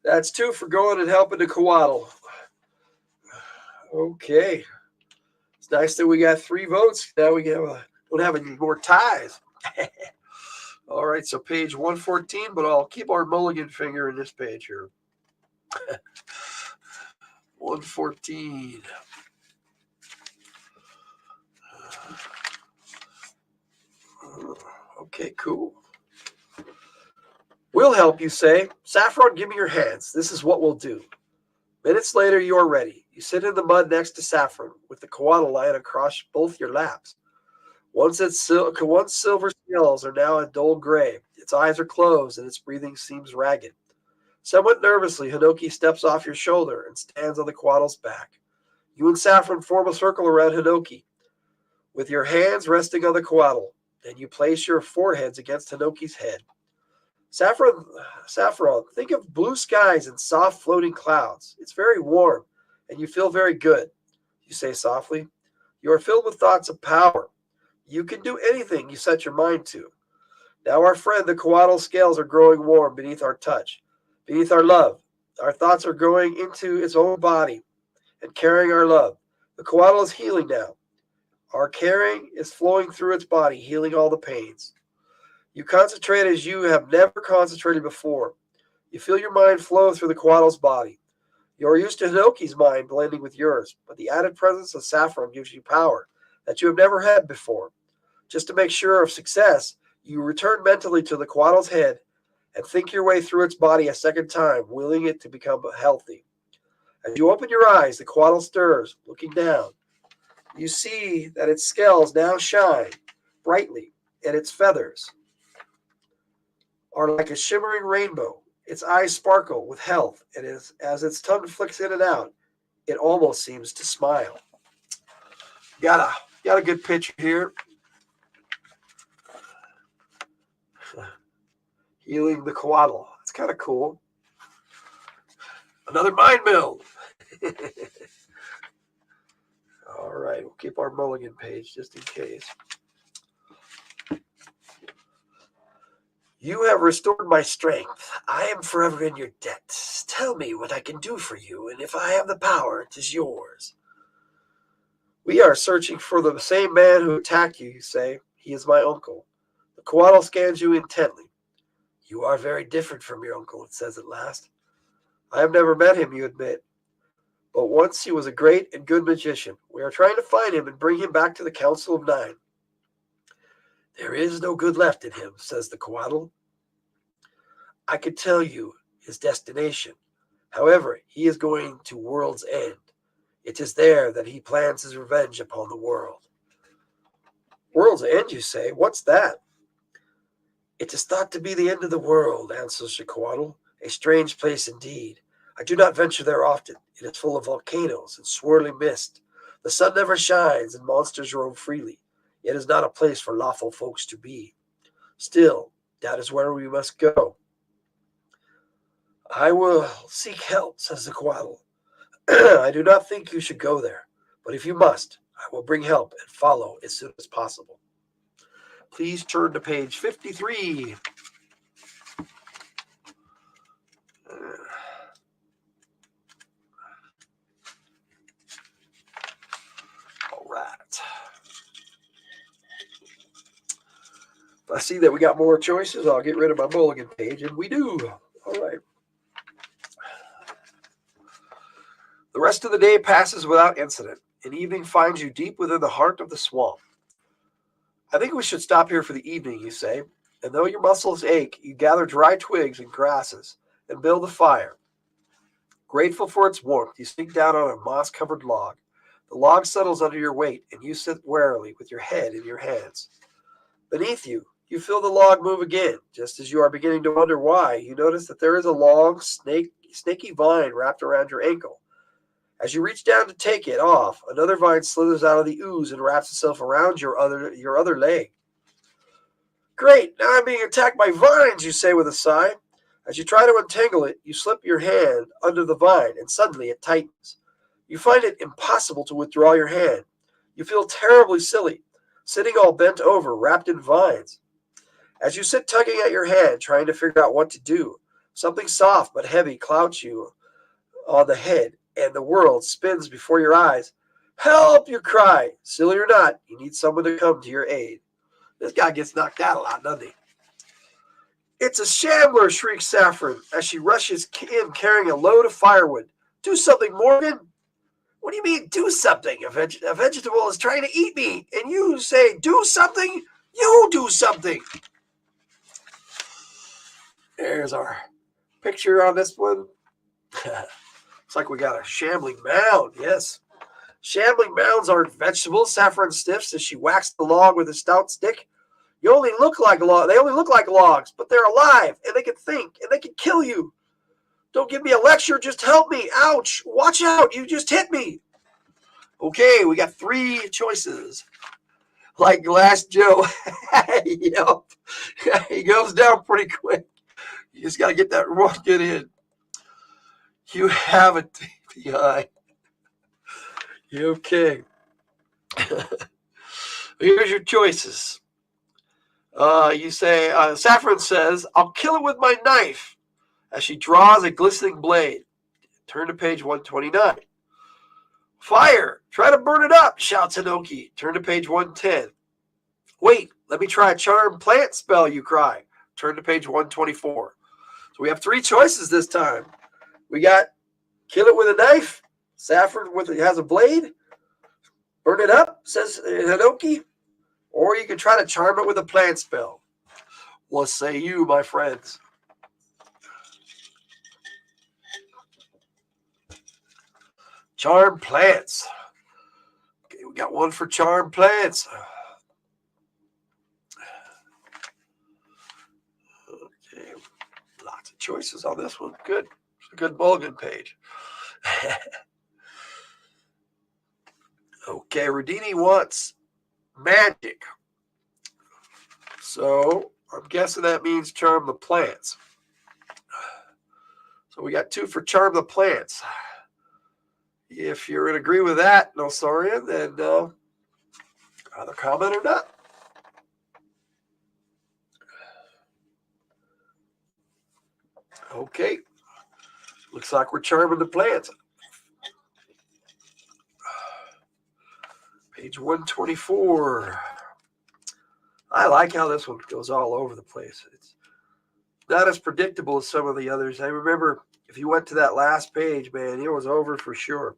that's 2 for going and helping the coatl. Okay. It's nice that we got 3 votes. Now we don't have any more ties. All right, so page 114, but I'll keep our mulligan finger in this page here. 114. Okay, cool. "We'll help, you say. Saffron, give me your hands. This is what we'll do." Minutes later, you are ready. You sit in the mud next to Saffron, with the coatl lying across both your laps. Once silver scales are now a dull gray. Its eyes are closed, and its breathing seems ragged. Somewhat nervously, Hinoki steps off your shoulder and stands on the coatl's back. You and Saffron form a circle around Hinoki, with your hands resting on the coatl. Then you place your foreheads against Hinoki's head. Saffron, think of blue skies and soft floating clouds. It's very warm, and you feel very good. You say softly, "You are filled with thoughts of power. You can do anything you set your mind to. Now our friend the coatl scales are growing warm beneath our touch, beneath our love. Our thoughts are going into its own body and carrying our love. The koala is healing now. Our caring is flowing through its body, healing all the pains. You concentrate as you have never concentrated before. You feel your mind flow through the koala's body. You are used to Hinoki's mind blending with yours, but the added presence of Saffron gives you power that you have never had before. Just to make sure of success, you return mentally to the koala's head and think your way through its body a second time, willing it to become healthy. As you open your eyes, the koala stirs, looking down. You see that its scales now shine brightly, and its feathers are like a shimmering rainbow. Its eyes sparkle with health, and as its tongue flicks in and out, it almost seems to smile. Got a good picture here. Healing the koala. It's kind of cool. Another mind meld. All right, we'll keep our mulligan page just in case. You have restored my strength. I am forever in your debt. Tell me what I can do for you, and if I have the power, it is yours. We are searching for the same man who attacked you say. He is my uncle. The koala scans you intently. You are very different from your uncle, it says at last. I have never met him, you admit. But once he was a great and good magician. We are trying to find him and bring him back to the Council of Nine. There is no good left in him, says the koala. I could tell you his destination. However, he is going to World's End. It is there that he plans his revenge upon the world. World's End, you say? What's that? It is thought to be the end of the world, answers the koala. A strange place indeed. I do not venture there often. It is full of volcanoes and swirling mist. The sun never shines and monsters roam freely. It is not a place for lawful folks to be. Still, that is where we must go. I will seek help, says the koala. I do not think you should go there, but if you must, I will bring help and follow as soon as possible. Please turn to page 53. All right. If I see that we got more choices, I'll get rid of my mulligan page, and we do. All right. The rest of the day passes without incident, and evening finds you deep within the heart of the swamp. I think we should stop here for the evening, you say, and though your muscles ache, you gather dry twigs and grasses and build a fire. Grateful for its warmth, you sink down on a moss-covered log. The log settles under your weight, and you sit warily with your head in your hands. Beneath you, you feel the log move again. Just as you are beginning to wonder why, you notice that there is a long, snaky vine wrapped around your ankle. As you reach down to take it off, another vine slithers out of the ooze and wraps itself around your other leg. Great, now I'm being attacked by vines, you say with a sigh. As you try to untangle it, you slip your hand under the vine, and suddenly it tightens. You find it impossible to withdraw your hand. You feel terribly silly, sitting all bent over, wrapped in vines. As you sit tugging at your hand, trying to figure out what to do, something soft but heavy clouts you on the head, and the world spins before your eyes. Help, you cry. Silly or not, you need someone to come to your aid. This guy gets knocked out a lot, doesn't he? It's a shambler, shrieks Saffron as she rushes in carrying a load of firewood. Do something, Morgan. What do you mean, do something? A vegetable is trying to eat me, and you say, do something? You do something. There's our picture on this one. Looks like we got a shambling mound, yes. Shambling mounds aren't vegetables, Saffron sniffs as she whacks the log with a stout stick. They only look like logs, but they're alive, and they can think, and they can kill you. Don't give me a lecture, just help me. Ouch, watch out, you just hit me. Okay, we got 3 choices. Like Glass Joe. Yep. He goes down pretty quick. You just got to get that rocket in. You have a TPI. Okay. Here's your choices. You say, Saffron says, I'll kill it with my knife, as she draws a glistening blade. Turn to page 129. Fire! Try to burn it up, shouts Hinoki. Turn to page 110. Wait, let me try a charm plant spell, you cry. Turn to page 124. So we have 3 choices this time. We got kill it with a knife. Saffron has a blade. Burn it up, says Hinoki. Or you can try to charm it with a plant spell. What say you, my friends? Charm plants. Okay, we got one for charm plants. Okay, lots of choices on this one. Good. It's a good mulligan page. Okay, Radini wants magic. So I'm guessing that means charm the plants. So we got 2 for charm the plants. If you're in agree with that, Nosorian, then either comment or not. Okay. Looks like we're charming the plants. Page 124. I like how this one goes all over the place. It's not as predictable as some of the others. I remember if you went to that last page, man, it was over for sure.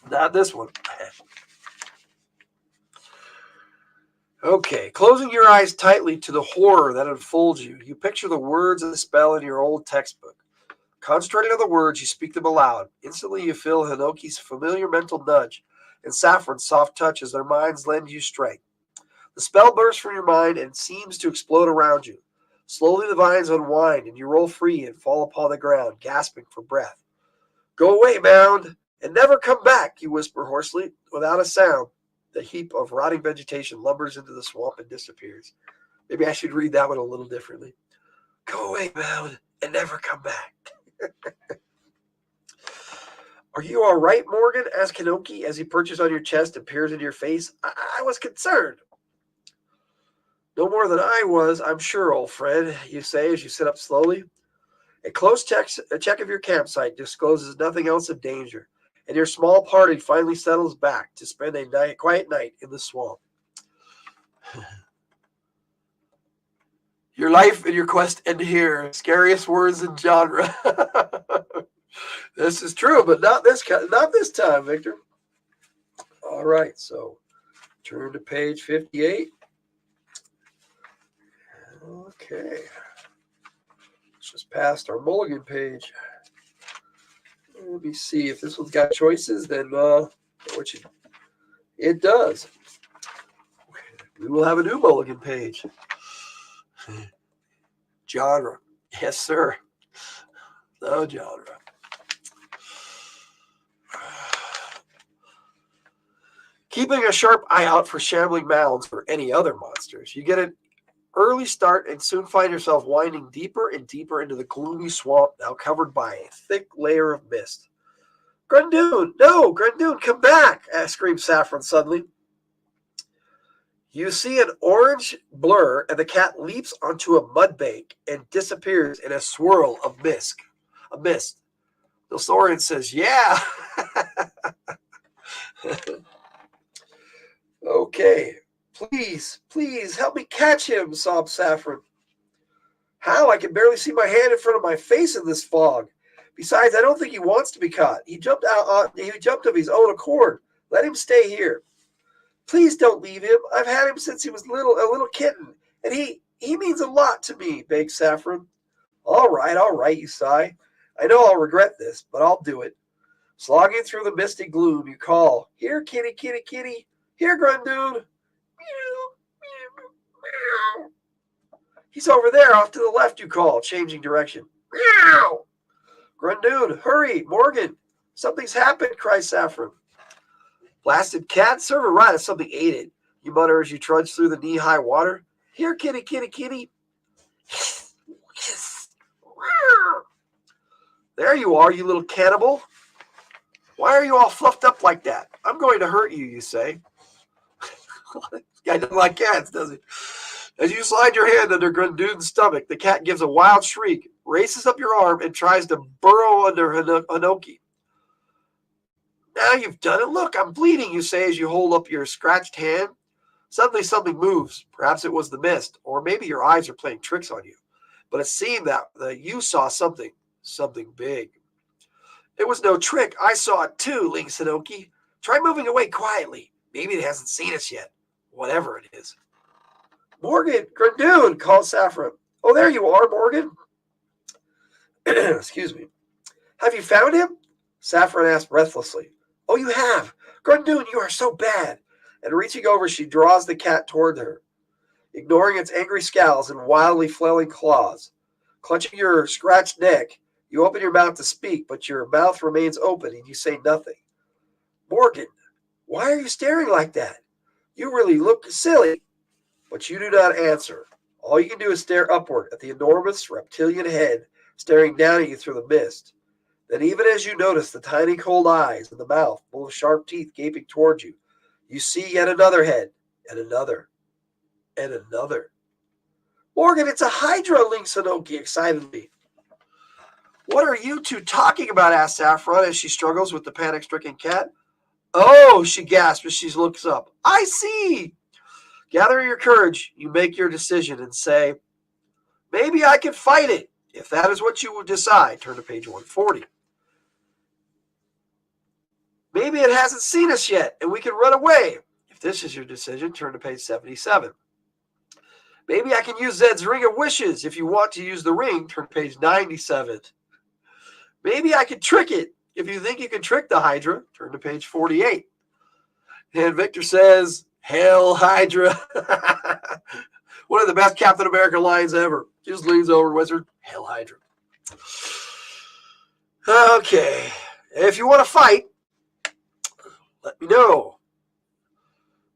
Not this one. Okay, closing your eyes tightly to the horror that unfolds you, you picture the words of the spell in your old textbook. Concentrating on the words, you speak them aloud. Instantly, you feel Hinoki's familiar mental nudge and Saffron's soft touch as their minds lend you strength. The spell bursts from your mind and seems to explode around you. Slowly, the vines unwind and you roll free and fall upon the ground, gasping for breath. Go away, Mound, and never come back, you whisper hoarsely. Without a sound, the heap of rotting vegetation lumbers into the swamp and disappears. Maybe I should read that one a little differently. Go away, Mound, and never come back. Are you all right, Morgan? Asked Hinoki as he perches on your chest and peers into your face. I was concerned. No more than I was, I'm sure, old friend, you say as you sit up slowly. A close check of your campsite discloses nothing else of danger, and your small party finally settles back to spend a quiet night in the swamp. Your life and your quest end here. Scariest words in genre. This is true, but not this time, Victor. All right, so turn to page 58. Okay. It's just past our mulligan page. Let me see if this one's got choices, then it does. We will have a new mulligan page. Genre. Yes, sir. No genre. Keeping a sharp eye out for shambling mounds or any other monsters, you get an early start and soon find yourself winding deeper and deeper into the gloomy swamp, now covered by a thick layer of mist. Grundoon! No! Grundoon, come back! Screams Saffron suddenly. You see an orange blur, and the cat leaps onto a mud bank and disappears in a swirl of mist. The Saurian says, yeah! Okay. Please, help me catch him, sobbed Saffron. How? I can barely see my hand in front of my face in this fog. Besides, I don't think he wants to be caught. He jumped of his own accord. Let him stay here. Please don't leave him. I've had him since he was a little kitten, and he means a lot to me, begged Saffron. All right, you sigh. I know I'll regret this, but I'll do it. Slogging through the misty gloom, you call, Here, kitty, kitty, kitty. Here, Grundoon. Meow. He's over there, off to the left, you call, changing direction. Meow. Grundoon, hurry, Morgan. Something's happened, cries Saffron. Blasted cat, serve it right if something ate it, you mutter as you trudge through the knee-high water. Here, kitty, kitty, kitty. There you are, you little cannibal. Why are you all fluffed up like that? I'm going to hurt you, you say. Guy doesn't like cats, does he? As you slide your hand under Grundoon's stomach, the cat gives a wild shriek, races up your arm, and tries to burrow under Hinoki. Now you've done it. Look, I'm bleeding, you say as you hold up your scratched hand. Suddenly something moves. Perhaps it was the mist, or maybe your eyes are playing tricks on you. But it seemed that you saw something big. It was no trick. I saw it too, Ling Sanoki. Try moving away quietly. Maybe it hasn't seen us yet. Whatever it is. Morgan, Grandoon, called Saffron. Oh, there you are, Morgan. Excuse me. Have you found him? Saffron asked breathlessly. Oh, you have. Grandoon, you are so bad. And reaching over, she draws the cat toward her, ignoring its angry scowls and wildly flailing claws. Clutching your scratched neck, you open your mouth to speak, but your mouth remains open and you say nothing. Morgan, why are you staring like that? You really look silly. But you do not answer. All you can do is stare upward at the enormous reptilian head staring down at you through the mist. Then even as you notice the tiny cold eyes and the mouth full of sharp teeth gaping toward you, you see yet another head, and another, and another. Morgan, it's a Hydra, Ling Sanoki excitedly. What are you two talking about? Asked Saffron as she struggles with the panic-stricken cat. Oh, she gasps as she looks up. I see. Gathering your courage, you make your decision and say, maybe I can fight it, if that is what you will decide. Turn to page 140. Maybe it hasn't seen us yet, and we can run away. If this is your decision, turn to page 77. Maybe I can use Zed's Ring of Wishes. If you want to use the ring, turn to page 97. Maybe I can trick it. If you think you can trick the Hydra, turn to page 48. And Victor says, Hail Hydra. One of the best Captain America lines ever. Just leans over to Wizard. Hail Hydra. Okay. If you want to fight, let me know.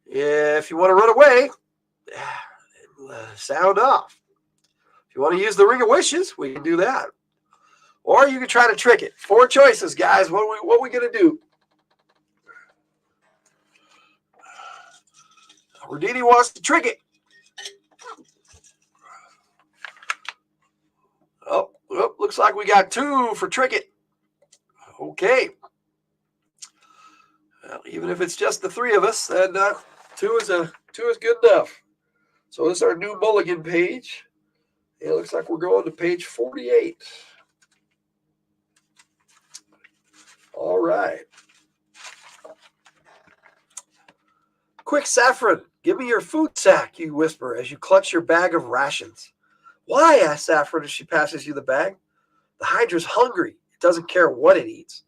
If you want to run away, sound off. If you want to use the Ring of Wishes, we can do that. Or you can try to trick it. 4 choices, guys. What are we going to do? Rodini wants to trick it. Oh, looks like we got 2 for trick it. Okay. Well, even if it's just the 3 of us, then 2 is good enough. So this is our new mulligan page. It looks like we're going to page 48. All right. Quick, Saffron, give me your food sack, you whisper as you clutch your bag of rations. Why? Asks Saffron as she passes you the bag. The Hydra's hungry. It doesn't care what it eats.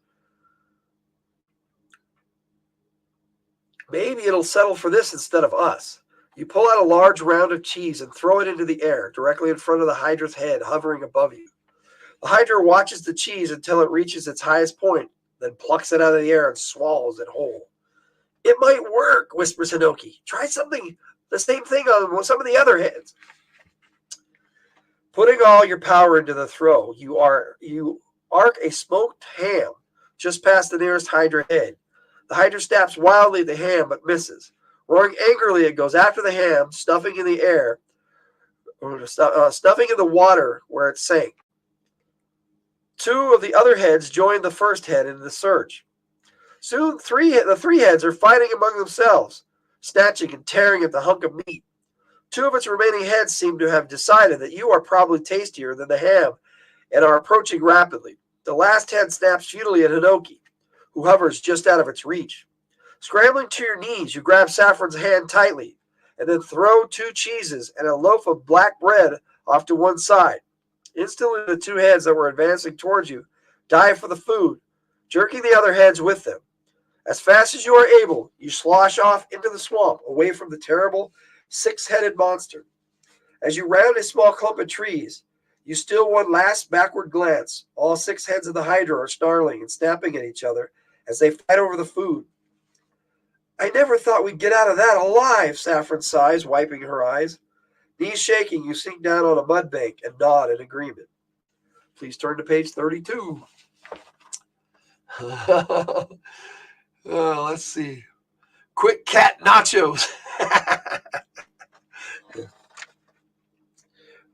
Maybe it'll settle for this instead of us. You pull out a large round of cheese and throw it into the air, directly in front of the Hydra's head, hovering above you. The Hydra watches the cheese until it reaches its highest point, then plucks it out of the air and swallows it whole. It might work, whispers Hinoki. Try the same thing on some of the other heads. Putting all your power into the throw, you arc a smoked ham just past the nearest Hydra head. The Hydra snaps wildly at the ham but misses. Roaring angrily, it goes after the ham, stuffing in the water where it sank. 2 of the other heads join the first head in the search. Soon, the 3 heads are fighting among themselves, snatching and tearing at the hunk of meat. 2 of its remaining heads seem to have decided that you are probably tastier than the ham and are approaching rapidly. The last head snaps futilely at Hinoki, who hovers just out of its reach. Scrambling to your knees, you grab Saffron's hand tightly, and then throw 2 cheeses and a loaf of black bread off to one side. Instantly, the 2 heads that were advancing towards you dive for the food, jerking the other heads with them. As fast as you are able, you slosh off into the swamp, away from the terrible 6-headed monster. As you round a small clump of trees, you steal one last backward glance. All 6 heads of the Hydra are snarling and snapping at each other as they fight over the food. I never thought we'd get out of that alive, Saffron sighs, wiping her eyes. Knees shaking, you sink down on a mud bank and nod in agreement. Please turn to page 32. Let's see. Quick cat nachos.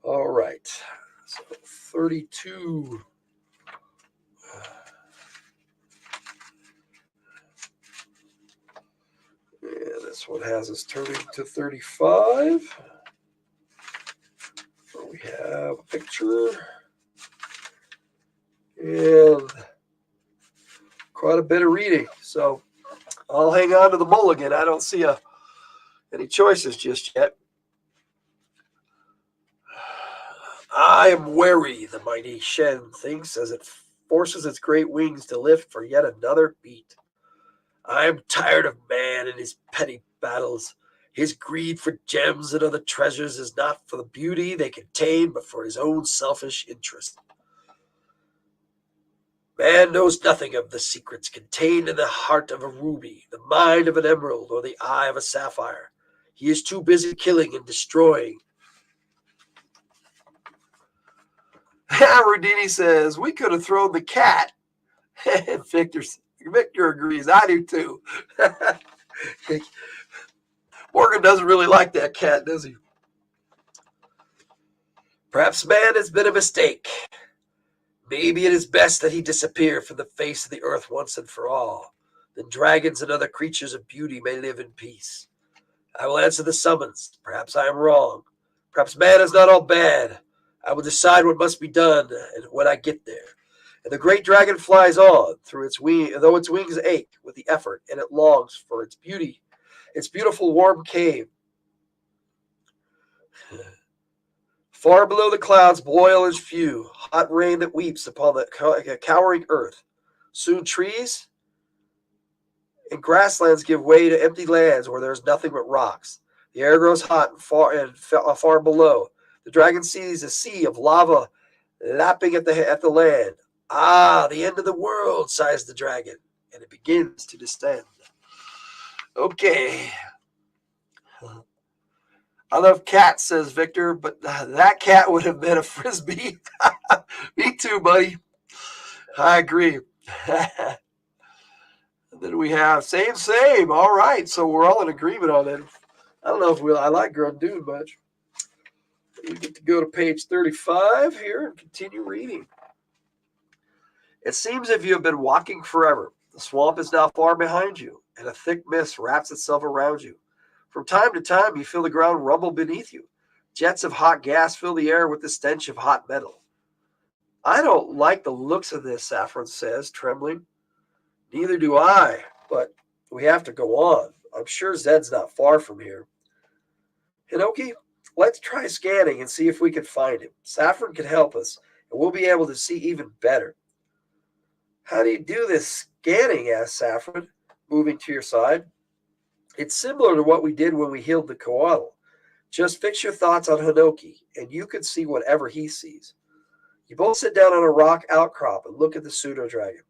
All right. So 32. This one has us turning to 35. Where we have a picture. And quite a bit of reading. So I'll hang on to the mulligan. I don't see any choices just yet. I am wary, the mighty Shen thinks, as it forces its great wings to lift for yet another beat. I am tired of man and his petty battles. His greed for gems and other treasures is not for the beauty they contain, but for his own selfish interest. Man knows nothing of the secrets contained in the heart of a ruby, the mind of an emerald, or the eye of a sapphire. He is too busy killing and destroying. Rudini says, we could have thrown the cat. Victor agrees. I do too. Morgan doesn't really like that cat, does he? Perhaps man has been a mistake. Maybe it is best that he disappear from the face of the earth once and for all. Then dragons and other creatures of beauty may live in peace. I will answer the summons. Perhaps I am wrong. Perhaps man is not all bad. I will decide what must be done and when I get there. And the great dragon flies on through its wing, though its wings ache with the effort, and it longs for its beauty, its beautiful warm cave. Far below the clouds boil and spew, hot rain that weeps upon the cowering earth. Soon trees and grasslands give way to empty lands where there is nothing but rocks. The air grows hot and far below. The dragon sees a sea of lava lapping at the land. Ah, the end of the world, sighs the dragon, and it begins to descend. Okay. I love cats, says Victor, but that cat would have been a frisbee. Me too, buddy. I agree. And then we have same. All right, so we're all in agreement on it. I don't know if I like Grundune much. We get to go to page 35 here and continue reading. It seems as if you have been walking forever. The swamp is now far behind you, and a thick mist wraps itself around you. From time to time, you feel the ground rumble beneath you. Jets of hot gas fill the air with the stench of hot metal. I don't like the looks of this, Saffron says, trembling. Neither do I, but we have to go on. I'm sure Zed's not far from here. Hinoki, let's try scanning and see if we can find him. Saffron can help us, and we'll be able to see even better. How do you do this scanning? Asked Saffron, moving to your side. It's similar to what we did when we healed the koala. Just fix your thoughts on Hinoki, and you can see whatever he sees. You both sit down on a rock outcrop and look at the pseudo-dragon.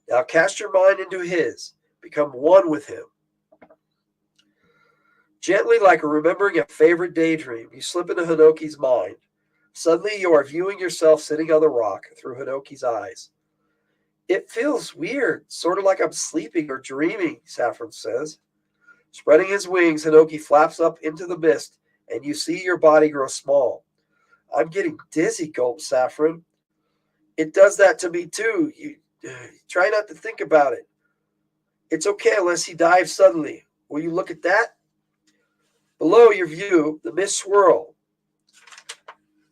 Now cast your mind into his. Become one with him. Gently, like remembering a favorite daydream, you slip into Hinoki's mind. Suddenly, you are viewing yourself sitting on the rock through Hinoki's eyes. It feels weird, sort of like I'm sleeping or dreaming, Saffron says. Spreading his wings, Hinoki flaps up into the mist, and you see your body grow small. I'm getting dizzy, gulps Saffron. It does that to me, too. You try not to think about it. It's okay unless he dives suddenly. Will you look at that? Below your view, the mist swirl,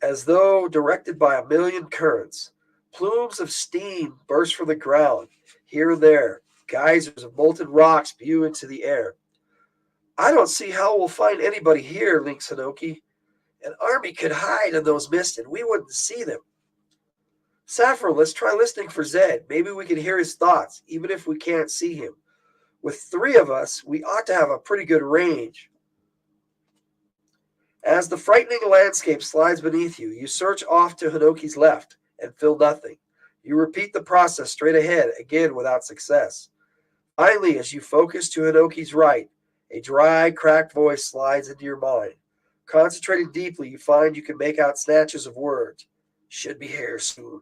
as though directed by a million currents. Plumes of steam burst from the ground, here and there. Geysers of molten rocks spew into the air. I don't see how we'll find anybody here, links Hinoki. An army could hide in those mists and we wouldn't see them. Saffron, let's try listening for Zed. Maybe we can hear his thoughts, even if we can't see him. With 3 of us, we ought to have a pretty good range. As the frightening landscape slides beneath you, you search off to Hinoki's left and feel nothing. You repeat the process straight ahead, again without success. Finally, as you focus to Hinoki's right, a dry, cracked voice slides into your mind. Concentrating deeply, you find you can make out snatches of words. Should be here soon.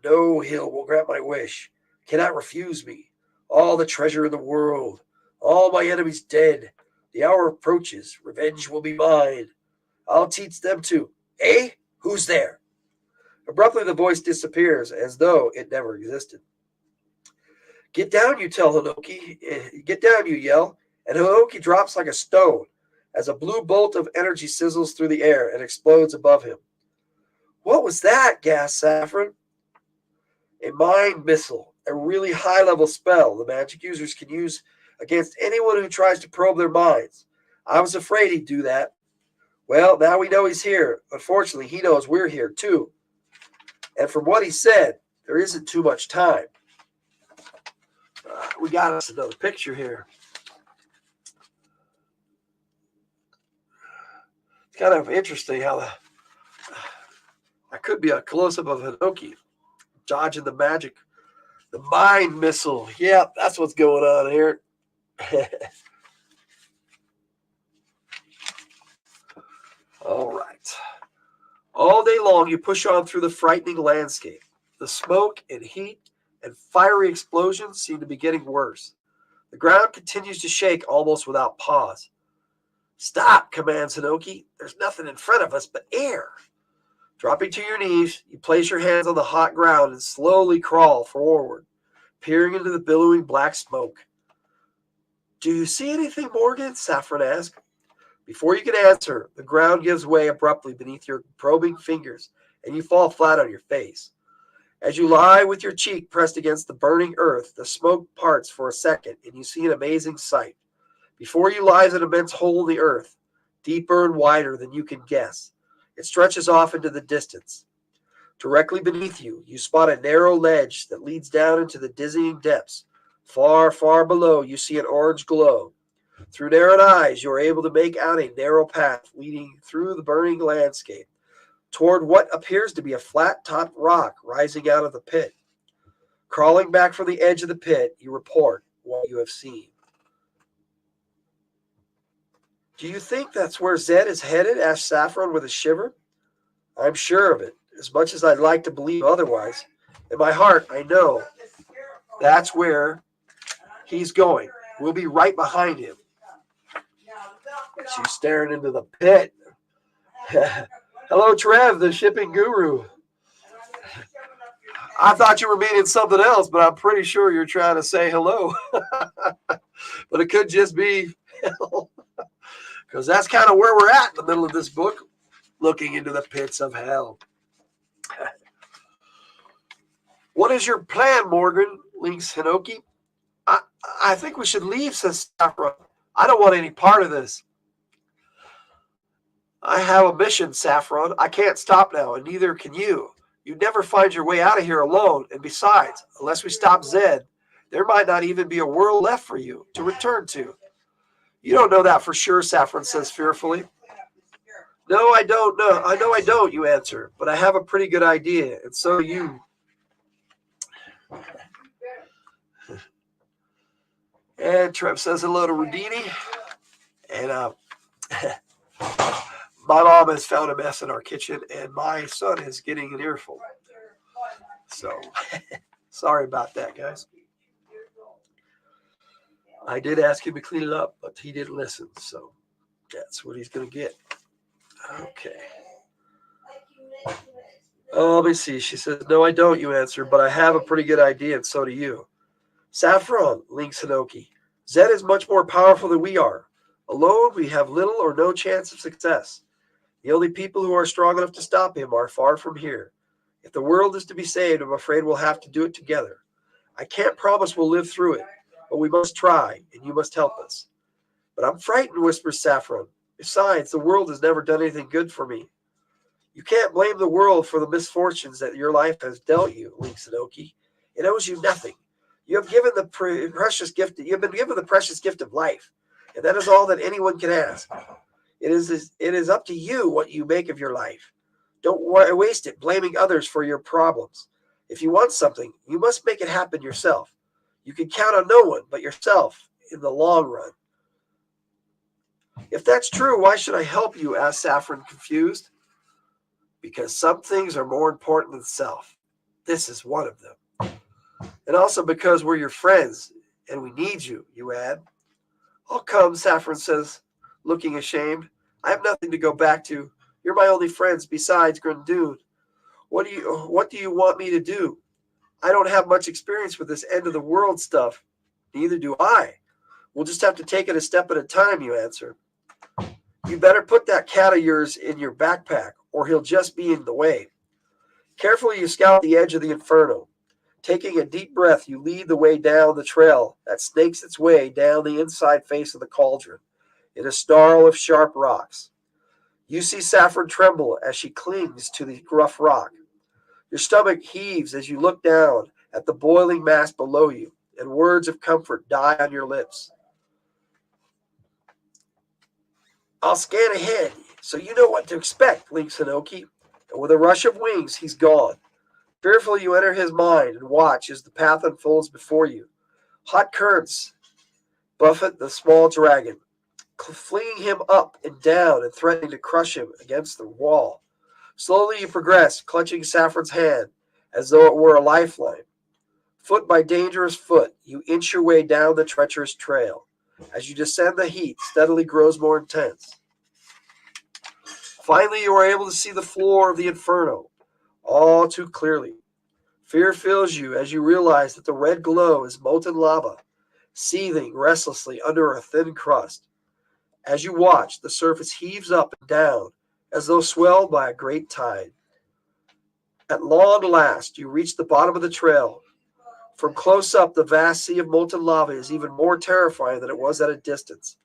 No hill will grant my wish. Cannot refuse me. All the treasure in the world. All my enemies dead. The hour approaches. Revenge will be mine. I'll teach them too. Eh? Who's there? Abruptly, the voice disappears as though it never existed. Get down, you tell Hinoki. Get down, you yell. and Hinoki drops like a stone as a blue bolt of energy sizzles through the air and explodes above him. "What was that?" gasped Saffron. "A mind missile, a really high-level spell the magic users can use against anyone who tries to probe their minds. I was afraid he'd do that. Well, now we know he's here. Unfortunately, he knows we're here too. And from what he said, there isn't too much time." We got us another picture here. It's kind of interesting how that could be a close-up of Hinoki dodging the magic. The mind missile. Yeah, that's what's going on here. All right. All day long, you push on through the frightening landscape. The smoke and heat and fiery explosions seem to be getting worse. The ground continues to shake almost without pause. "Stop," commands Hinoki. "There's nothing in front of us but air." Dropping to your knees, you place your hands on the hot ground and slowly crawl forward, peering into the billowing black smoke. "Do you see anything, Morgan?" Saffron asks. Before you can answer, the ground gives way abruptly beneath your probing fingers, and you fall flat on your face. As you lie with your cheek pressed against the burning earth, the smoke parts for a second, and you see an amazing sight. Before you lies an immense hole in the earth, deeper and wider than you can guess. It stretches off into the distance. Directly beneath you, you spot a narrow ledge that leads down into the dizzying depths. Far, far below, you see an orange glow. Through narrowed eyes, you are able to make out a narrow path leading through the burning landscape toward what appears to be a flat-topped rock rising out of the pit. Crawling back from the edge of the pit, you report what you have seen. "Do you think that's where Zed is headed?" asked Saffron with a shiver. "I'm sure of it, as much as I'd like to believe otherwise. In my heart, I know that's where he's going. We'll be right behind him." She's staring into the pit. "Hello, Trev, the shipping guru. I thought you were meaning something else, but I'm pretty sure you're trying to say hello." But it could just be hell, because that's kind of where we're at in the middle of this book, looking into the pits of hell. "What is your plan, Morgan?" links Hinoki. I think we should leave," says Saffron. "I don't want any part of this." "I have a mission, Saffron. I can't stop now, and neither can you. You'd never find your way out of here alone, and besides, unless we stop Zed, there might not even be a world left for you to return to." "You don't know that for sure," Saffron says fearfully. "No, I don't know. I know I don't," you answer, "but I have a pretty good idea, and so do you." And Trev says hello to Rudini. And my mom has found a mess in our kitchen, and my son is getting an earful. So, sorry about that, guys. I did ask him to clean it up, but he didn't listen. So, that's what he's going to get. Okay. Oh, let me see. She says, "No, I don't," you answer, "but I have a pretty good idea, and so do you." "Saffron," links Hinoki. "Zed is much more powerful than we are. Alone, we have little or no chance of success. The only people who are strong enough to stop him are far from here. If the world is to be saved, I'm afraid we'll have to do it together. I can't promise we'll live through it, but we must try, and you must help us." "But I'm frightened," whispers Saffron. "Besides, the world has never done anything good for me." "You can't blame the world for the misfortunes that your life has dealt you," links Hinoki. "It owes you nothing. You have given the precious gift. You have been given the precious gift of life, and that is all that anyone can ask. It is up to you what you make of your life. Don't waste it blaming others for your problems. If you want something, you must make it happen yourself. You can count on no one but yourself in the long run." "If that's true, why should I help you?" asked Saffron, confused. "Because some things are more important than self. This is one of them. And also because we're your friends, and we need you," you add. "I'll come," Saffron says, looking ashamed. "I have nothing to go back to. You're my only friends besides Grundune. What do you want me to do? I don't have much experience with this end of the world stuff." "Neither do I. We'll just have to take it a step at a time, you answer. You better put that cat of yours in your backpack, or he'll just be in the way. Carefully, you scout the edge of the inferno. Taking a deep breath, you lead the way down the trail that snakes its way down the inside face of the cauldron in a snarl of sharp rocks. You see Saffron tremble as she clings to the rough rock. Your stomach heaves as you look down at the boiling mass below you, and words of comfort die on your lips. I'll scan ahead, so you know what to expect, blinks Hinoki, and with a rush of wings, he's gone. Fearfully, you enter his mind and watch as the path unfolds before you. Hot currents buffet the small dragon, flinging him up and down and threatening to crush him against the wall. Slowly you progress, clutching Saffron's hand as though it were a lifeline. Foot by dangerous foot, you inch your way down the treacherous trail. As you descend, the heat steadily grows more intense. Finally, you are able to see the floor of the inferno all too clearly. Fear fills you as you realize that the red glow is molten lava, seething restlessly under a thin crust. As you watch, the surface heaves up and down as though swelled by a great tide. At long last, you reach the bottom of the trail. From close up, the vast sea of molten lava is even more terrifying than it was at a distance.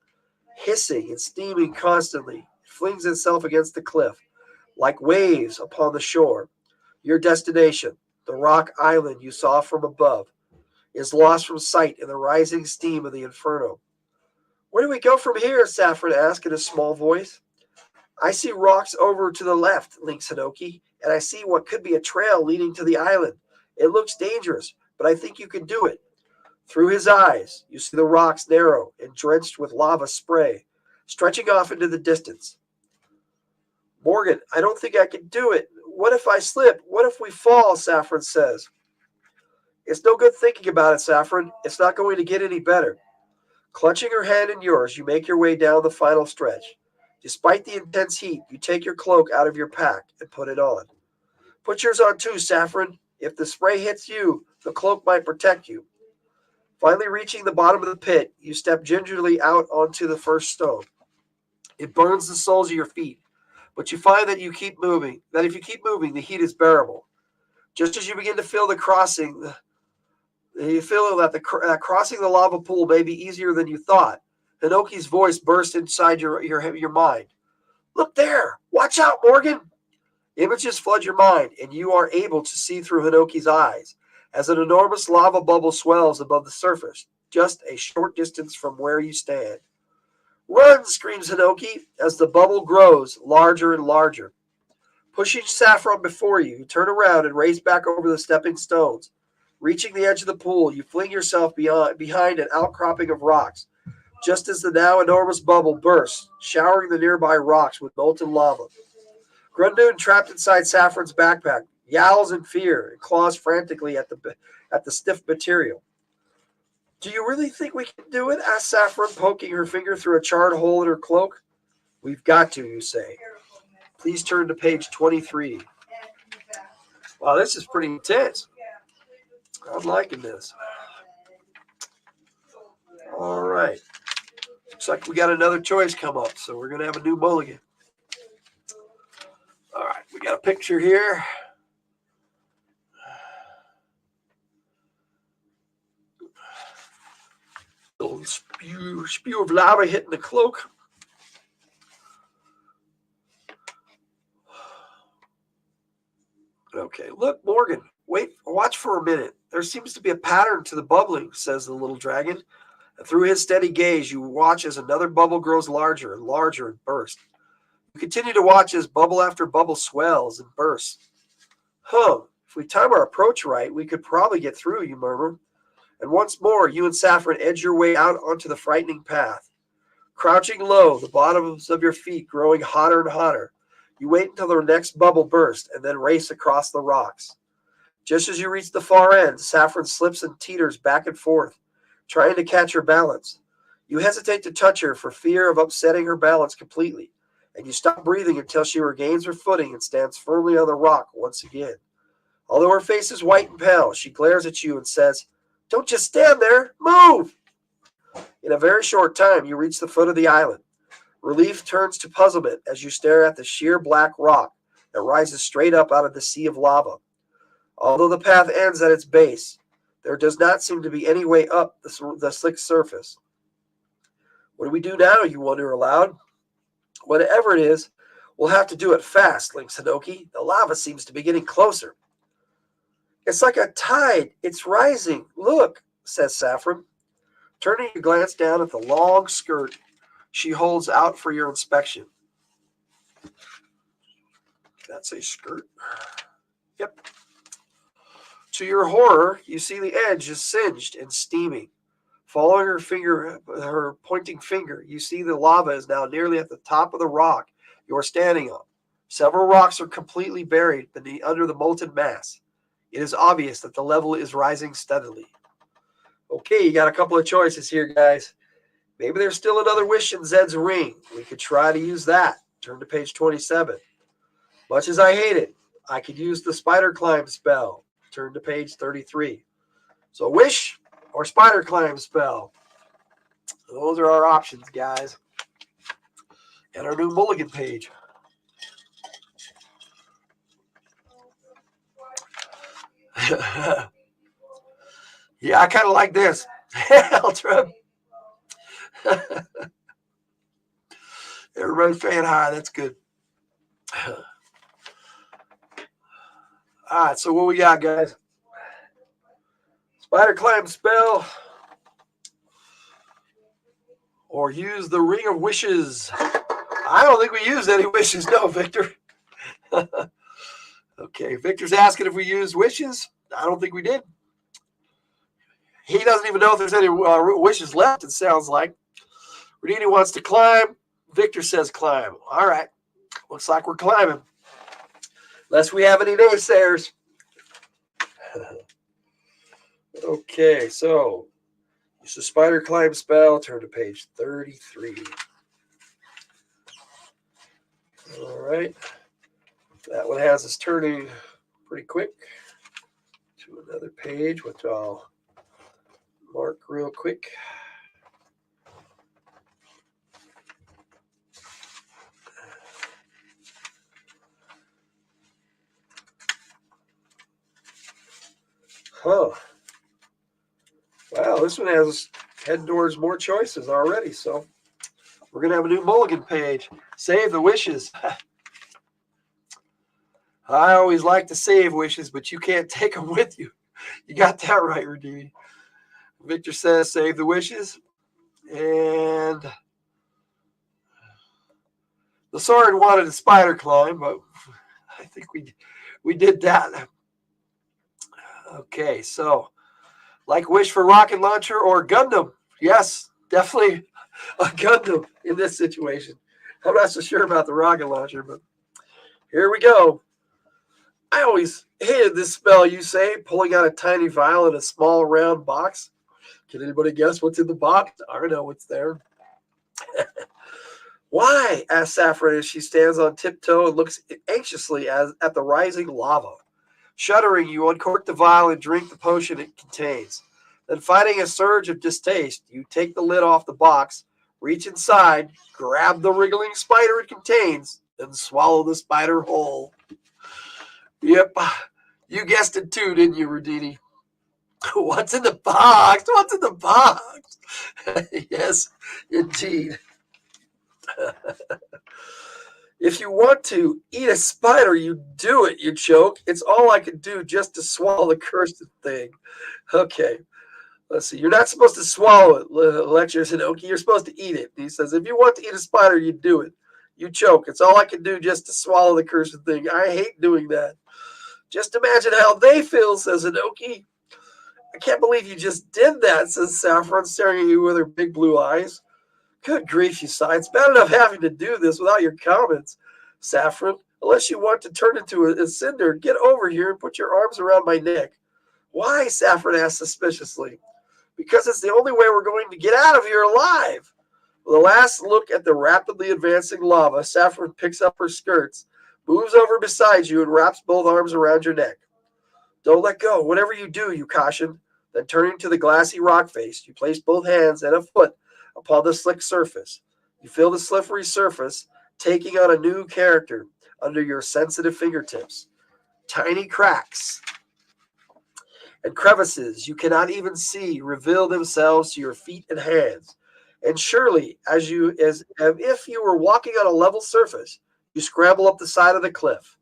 Hissing and steaming constantly, it flings itself against the cliff, like waves upon the shore. Your destination, the rock island you saw from above, is lost from sight in the rising steam of the inferno. Where do we go from here? Saffron asked in a small voice. I see rocks over to the left, links Hinoki, and I see what could be a trail leading to the island. It looks dangerous, but I think you can do it. Through his eyes, you see the rocks narrow and drenched with lava spray, stretching off into the distance. Morgan, I don't think I can do it. What if I slip? What if we fall? Saffron says. It's no good thinking about it, Saffron. It's not going to get any better. Clutching her hand in yours, you make your way down the final stretch. Despite the intense heat, you take your cloak out of your pack and put it on. Put yours on too, Saffron. If the spray hits you, the cloak might protect you. Finally reaching the bottom of the pit, you step gingerly out onto the first stone. It burns the soles of your feet, but you find that if you keep moving, the heat is bearable. Just as you begin to feel crossing the lava pool may be easier than you thought, Hinoki's voice burst inside your mind. Look there! Watch out, Morgan! Images flood your mind, and you are able to see through Hinoki's eyes as an enormous lava bubble swells above the surface, just a short distance from where you stand. Run! Screams Hinoki as the bubble grows larger and larger. Pushing Saffron before you, you turn around and race back over the stepping stones. Reaching the edge of the pool, you fling yourself behind an outcropping of rocks, just as the now enormous bubble bursts, showering the nearby rocks with molten lava. Grundun, trapped inside Saffron's backpack, yowls in fear and claws frantically at the stiff material. Do you really think we can do it? Asked Saffron, poking her finger through a charred hole in her cloak. We've got to, you say. Please turn to page 23. Wow, this is pretty intense. I'm liking this. All right. Looks like we got another choice come up, so we're going to have a new mulligan. All right, we got a picture here. Little spew of lava hitting the cloak. Okay, look, Morgan, watch for a minute. There seems to be a pattern to the bubbling, says the little dragon. And through his steady gaze, you watch as another bubble grows larger and larger and bursts. You continue to watch as bubble after bubble swells and bursts. If we time our approach right, we could probably get through, you murmur. And once more, you and Saffron edge your way out onto the frightening path. Crouching low, the bottoms of your feet growing hotter and hotter, you wait until the next bubble bursts and then race across the rocks. Just as you reach the far end, Saffron slips and teeters back and forth, trying to catch her balance. You hesitate to touch her for fear of upsetting her balance completely, and you stop breathing until she regains her footing and stands firmly on the rock once again. Although her face is white and pale, she glares at you and says, Don't just stand there, move! In a very short time, you reach the foot of the island. Relief turns to puzzlement as you stare at the sheer black rock that rises straight up out of the sea of lava. Although the path ends at its base, there does not seem to be any way up the slick surface. What do we do now, you wonder aloud? Whatever it is, we'll have to do it fast, Link Hinoki. The lava seems to be getting closer. It's like a tide. It's rising. Look, says Saffron, turning to glance down at the long skirt she holds out for your inspection. That's a skirt. Yep. To your horror, you see the edge is singed and steaming. Following her pointing finger, you see the lava is now nearly at the top of the rock you are standing on. Several rocks are completely buried under the molten mass. It is obvious that the level is rising steadily. Okay, you got a couple of choices here, guys. Maybe there's still another wish in Zed's ring. We could try to use that. Turn to page 27. Much as I hate it, I could use the spider climb spell. Turn to page 33. So wish or spider climb spell. Those are our options, guys. And our new mulligan page. Yeah, I kind of like this. Ultra. Everybody's saying hi. That's good. All right, so what we got, guys? Spider climb spell. Or use the ring of wishes. I don't think we used any wishes. No, Victor. Okay, Victor's asking if we used wishes. I don't think we did. He doesn't even know if there's any wishes left, it sounds like. Rodini wants to climb. Victor says climb. All right. Looks like we're climbing. Unless we have any naysayers. Okay, so use the spider climb spell. Turn to page 33. All right. That one has us turning pretty quick to another page, which I'll mark real quick. Huh. Wow, this one has us heading towards more choices already, so we're going to have a new mulligan page. Save the wishes. I always like to save wishes, but you can't take them with you. You got that right, Rodini. Victor says save the wishes. And the sword wanted a spider climb, but I think we did that. Okay, so like wish for rocket launcher or Gundam. Yes, definitely a Gundam in this situation. I'm not so sure about the rocket launcher, but here we go. I always hated this spell you say, pulling out a tiny vial in a small round box. Can anybody guess what's in the box? I know what's there. Why? Asks Saffron as she stands on tiptoe and looks anxiously at the rising lava. Shuddering, you uncork the vial and drink the potion it contains. Then, fighting a surge of distaste, you take the lid off the box, reach inside, grab the wriggling spider it contains, and swallow the spider whole. Yep, you guessed it too, didn't you, Rodini? What's in the box? What's in the box? Yes, indeed. If you want to eat a spider, you do it, you choke. It's all I can do just to swallow the cursed thing. Okay, let's see. You're not supposed to swallow it, lectures Hinoki. You're supposed to eat it. He says, if you want to eat a spider, you do it. You choke. It's all I can do just to swallow the cursed thing. I hate doing that. Just imagine how they feel, says Hinoki. I can't believe you just did that, says Saffron, staring at you with her big blue eyes. Good grief, she sighed. It's bad enough having to do this without your comments, Saffron. Unless you want to turn into a cinder, get over here and put your arms around my neck. Why? Saffron asked suspiciously. Because it's the only way we're going to get out of here alive. With a last look at the rapidly advancing lava, Saffron picks up her skirts, moves over beside you, and wraps both arms around your neck. Don't let go. Whatever you do, you cautioned. Then turning to the glassy rock face, you place both hands and a foot upon the slick surface. You feel the slippery surface taking on a new character under your sensitive fingertips. Tiny cracks and crevices you cannot even see reveal themselves to your feet and hands. And surely, as if you were walking on a level surface, you scramble up the side of the cliff.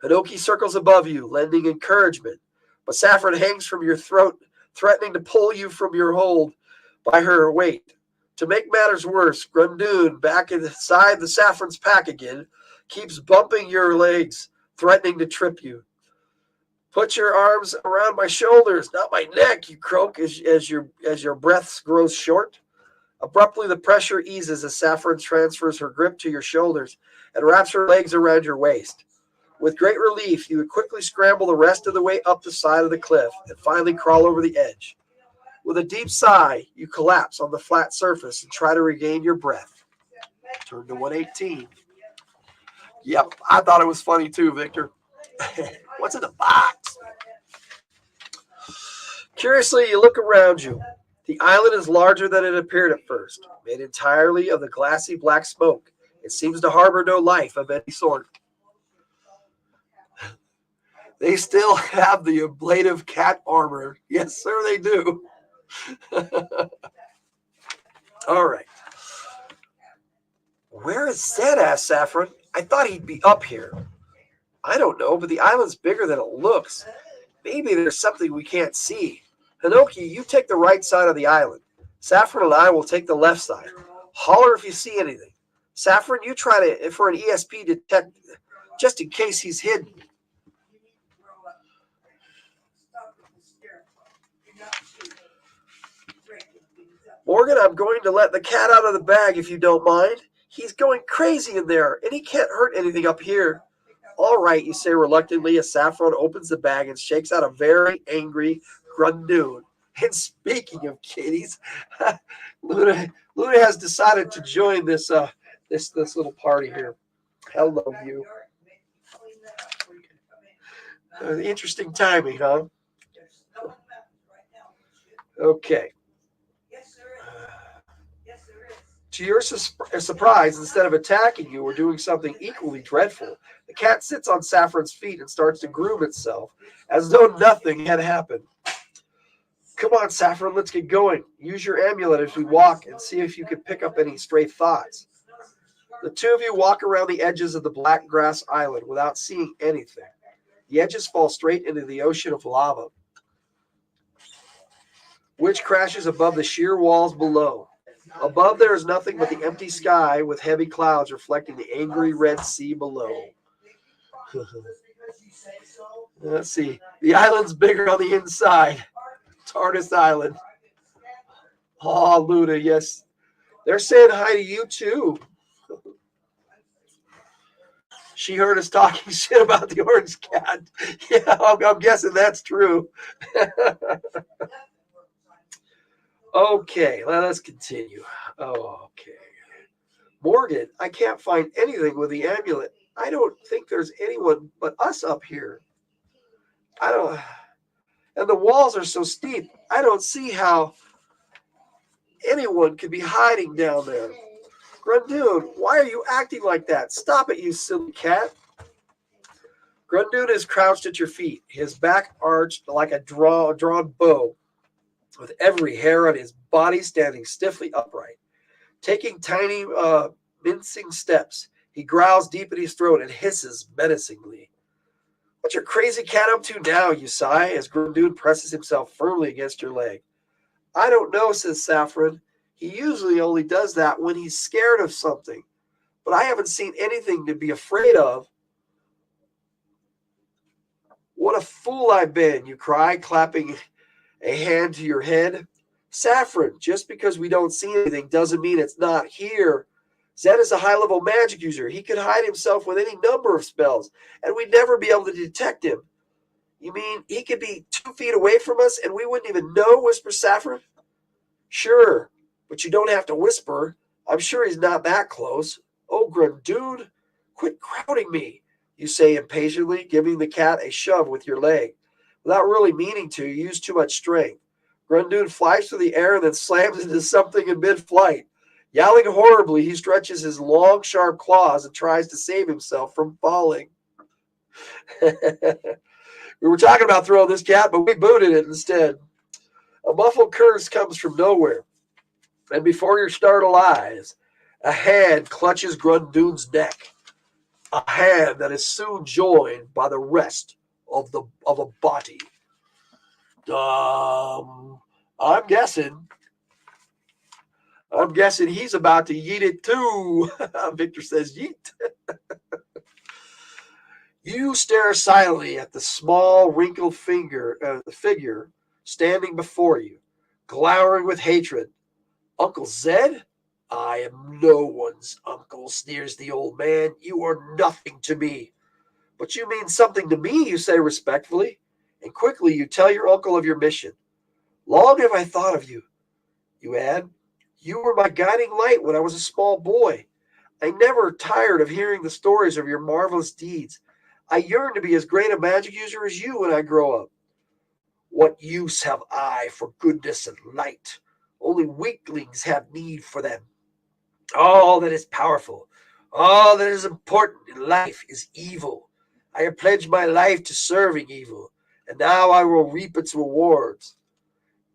Hinoki circles above you, lending encouragement, but Saffron hangs from your throat, threatening to pull you from your hold by her weight. To make matters worse, Grundoon, back inside the Saffron's pack again, keeps bumping your legs, threatening to trip you. Put your arms around my shoulders, not my neck, you croak as your breath grows short. Abruptly, the pressure eases as Saffron transfers her grip to your shoulders and wraps her legs around your waist. With great relief, you would quickly scramble the rest of the way up the side of the cliff and finally crawl over the edge. With a deep sigh, you collapse on the flat surface and try to regain your breath. Turn to 118. Yep, I thought it was funny too, Victor. What's in the box? Curiously, you look around you. The island is larger than it appeared at first, made entirely of the glassy black smoke. It seems to harbor no life of any sort. They still have the ablative cat armor. Yes, sir, they do. All right. Where is Zed? Asked Saffron. I thought he'd be up here. I don't know, but the island's bigger than it looks. Maybe there's something we can't see. Hinoki, you take the right side of the island. Saffron and I will take the left side. Holler if you see anything. Saffron, you try to for an ESP detect, just in case he's hidden. Morgan, I'm going to let the cat out of the bag if you don't mind. He's going crazy in there, and he can't hurt anything up here. All right, you say reluctantly as Saffron opens the bag and shakes out a very angry Grundoon. And speaking of kitties, Luna has decided to join this little party here. Hello, you. Interesting timing, huh? Okay. To your surprise, instead of attacking you or doing something equally dreadful, the cat sits on Saffron's feet and starts to groom itself, as though nothing had happened. Come on, Saffron, let's get going. Use your amulet as we walk and see if you can pick up any stray thoughts. The two of you walk around the edges of the black grass island without seeing anything. The edges fall straight into the ocean of lava, which crashes above the sheer walls below. Above there is nothing but the empty sky with heavy clouds reflecting the angry Red Sea below. Let's see. The island's bigger on the inside. TARDIS Island. Oh, Luna, yes. They're saying hi to you, too. She heard us talking shit about the orange cat. Yeah, I'm guessing that's true. Okay, let's continue. Oh, okay. Morgan, I can't find anything with the amulet. I don't think there's anyone but us up here. And the walls are so steep. I don't see how anyone could be hiding down there. Grundoon, why are you acting like that? Stop it, you silly cat. Grundoon is crouched at your feet, his back arched like a drawn bow, with every hair on his body standing stiffly upright. Taking tiny, mincing steps, he growls deep in his throat and hisses menacingly. What's your crazy cat up to now, you sigh, as Grundoon presses himself firmly against your leg. I don't know, says Saffron. He usually only does that when he's scared of something, but I haven't seen anything to be afraid of. What a fool I've been, you cry, clapping a hand to your head. Saffron, just because we don't see anything doesn't mean it's not here. Zed is a high-level magic user. He could hide himself with any number of spells, and we'd never be able to detect him. You mean he could be 2 feet away from us and we wouldn't even know, whispers Saffron. Sure, but you don't have to whisper. I'm sure he's not that close. Oh, Grundoon, quit crowding me, you say impatiently, giving the cat a shove with your leg. Without really meaning to, you use too much strength. Grundoon flies through the air and then slams into something in mid-flight. Yowling horribly, he stretches his long, sharp claws and tries to save himself from falling. We were talking about throwing this cat, but we booted it instead. A muffled curse comes from nowhere, and before your startled eyes, a hand clutches Grundun's neck. A hand that is soon joined by the rest of a body. I'm guessing. I'm guessing he's about to yeet it too. Victor says yeet. You stare silently at the small, wrinkled figure standing before you, glowering with hatred. Uncle Zed? I am no one's uncle, sneers the old man. You are nothing to me. But you mean something to me, you say respectfully, and quickly you tell your uncle of your mission. Long have I thought of you, you add. You were my guiding light when I was a small boy. I never tired of hearing the stories of your marvelous deeds. I yearn to be as great a magic user as you when I grow up. What use have I for goodness and light? Only weaklings have need for them. All that is powerful, all that is important in life is evil. I have pledged my life to serving evil, and now I will reap its rewards.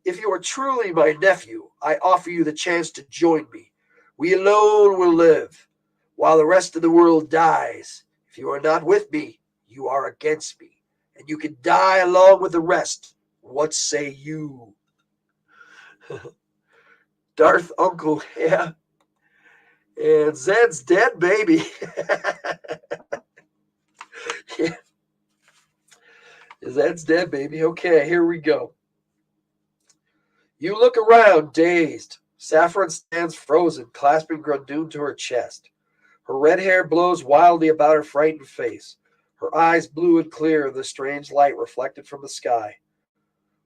If you are truly my nephew, I offer you the chance to join me. We alone will live, while the rest of the world dies. If you are not with me, you are against me, and you can die along with the rest. What say you? Darth Uncle, yeah. And Zed's dead, baby. Yeah. Zed's dead, baby. Okay, here we go. You look around, dazed. Saffron stands frozen, clasping Grundun to her chest. Her red hair blows wildly about her frightened face. Her eyes blue and clear in the strange light reflected from the sky.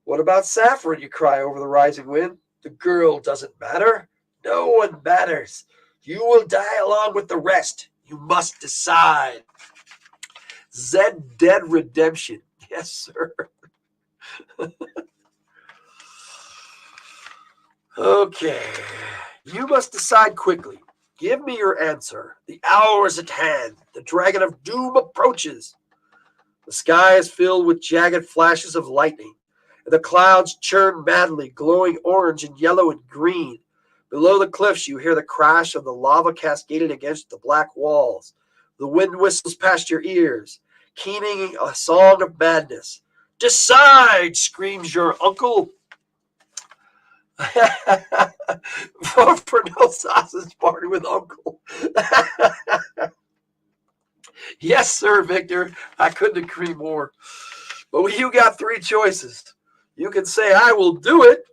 What about Saffron, you cry over the rising wind? The girl doesn't matter. No one matters. You will die along with the rest. You must decide. Zed dead redemption. Yes, sir. Okay. You must decide quickly. Give me your answer. The hour is at hand. The dragon of doom approaches. The sky is filled with jagged flashes of lightning, and the clouds churn madly, glowing orange and yellow and green. Below the cliffs, you hear the crash of the lava cascading against the black walls. The wind whistles past your ears, keening a song of madness. Decide, screams your uncle. Vote for no sausage party with uncle. Yes, sir, Victor. I couldn't agree more. But you got three choices. You can say, I will do it.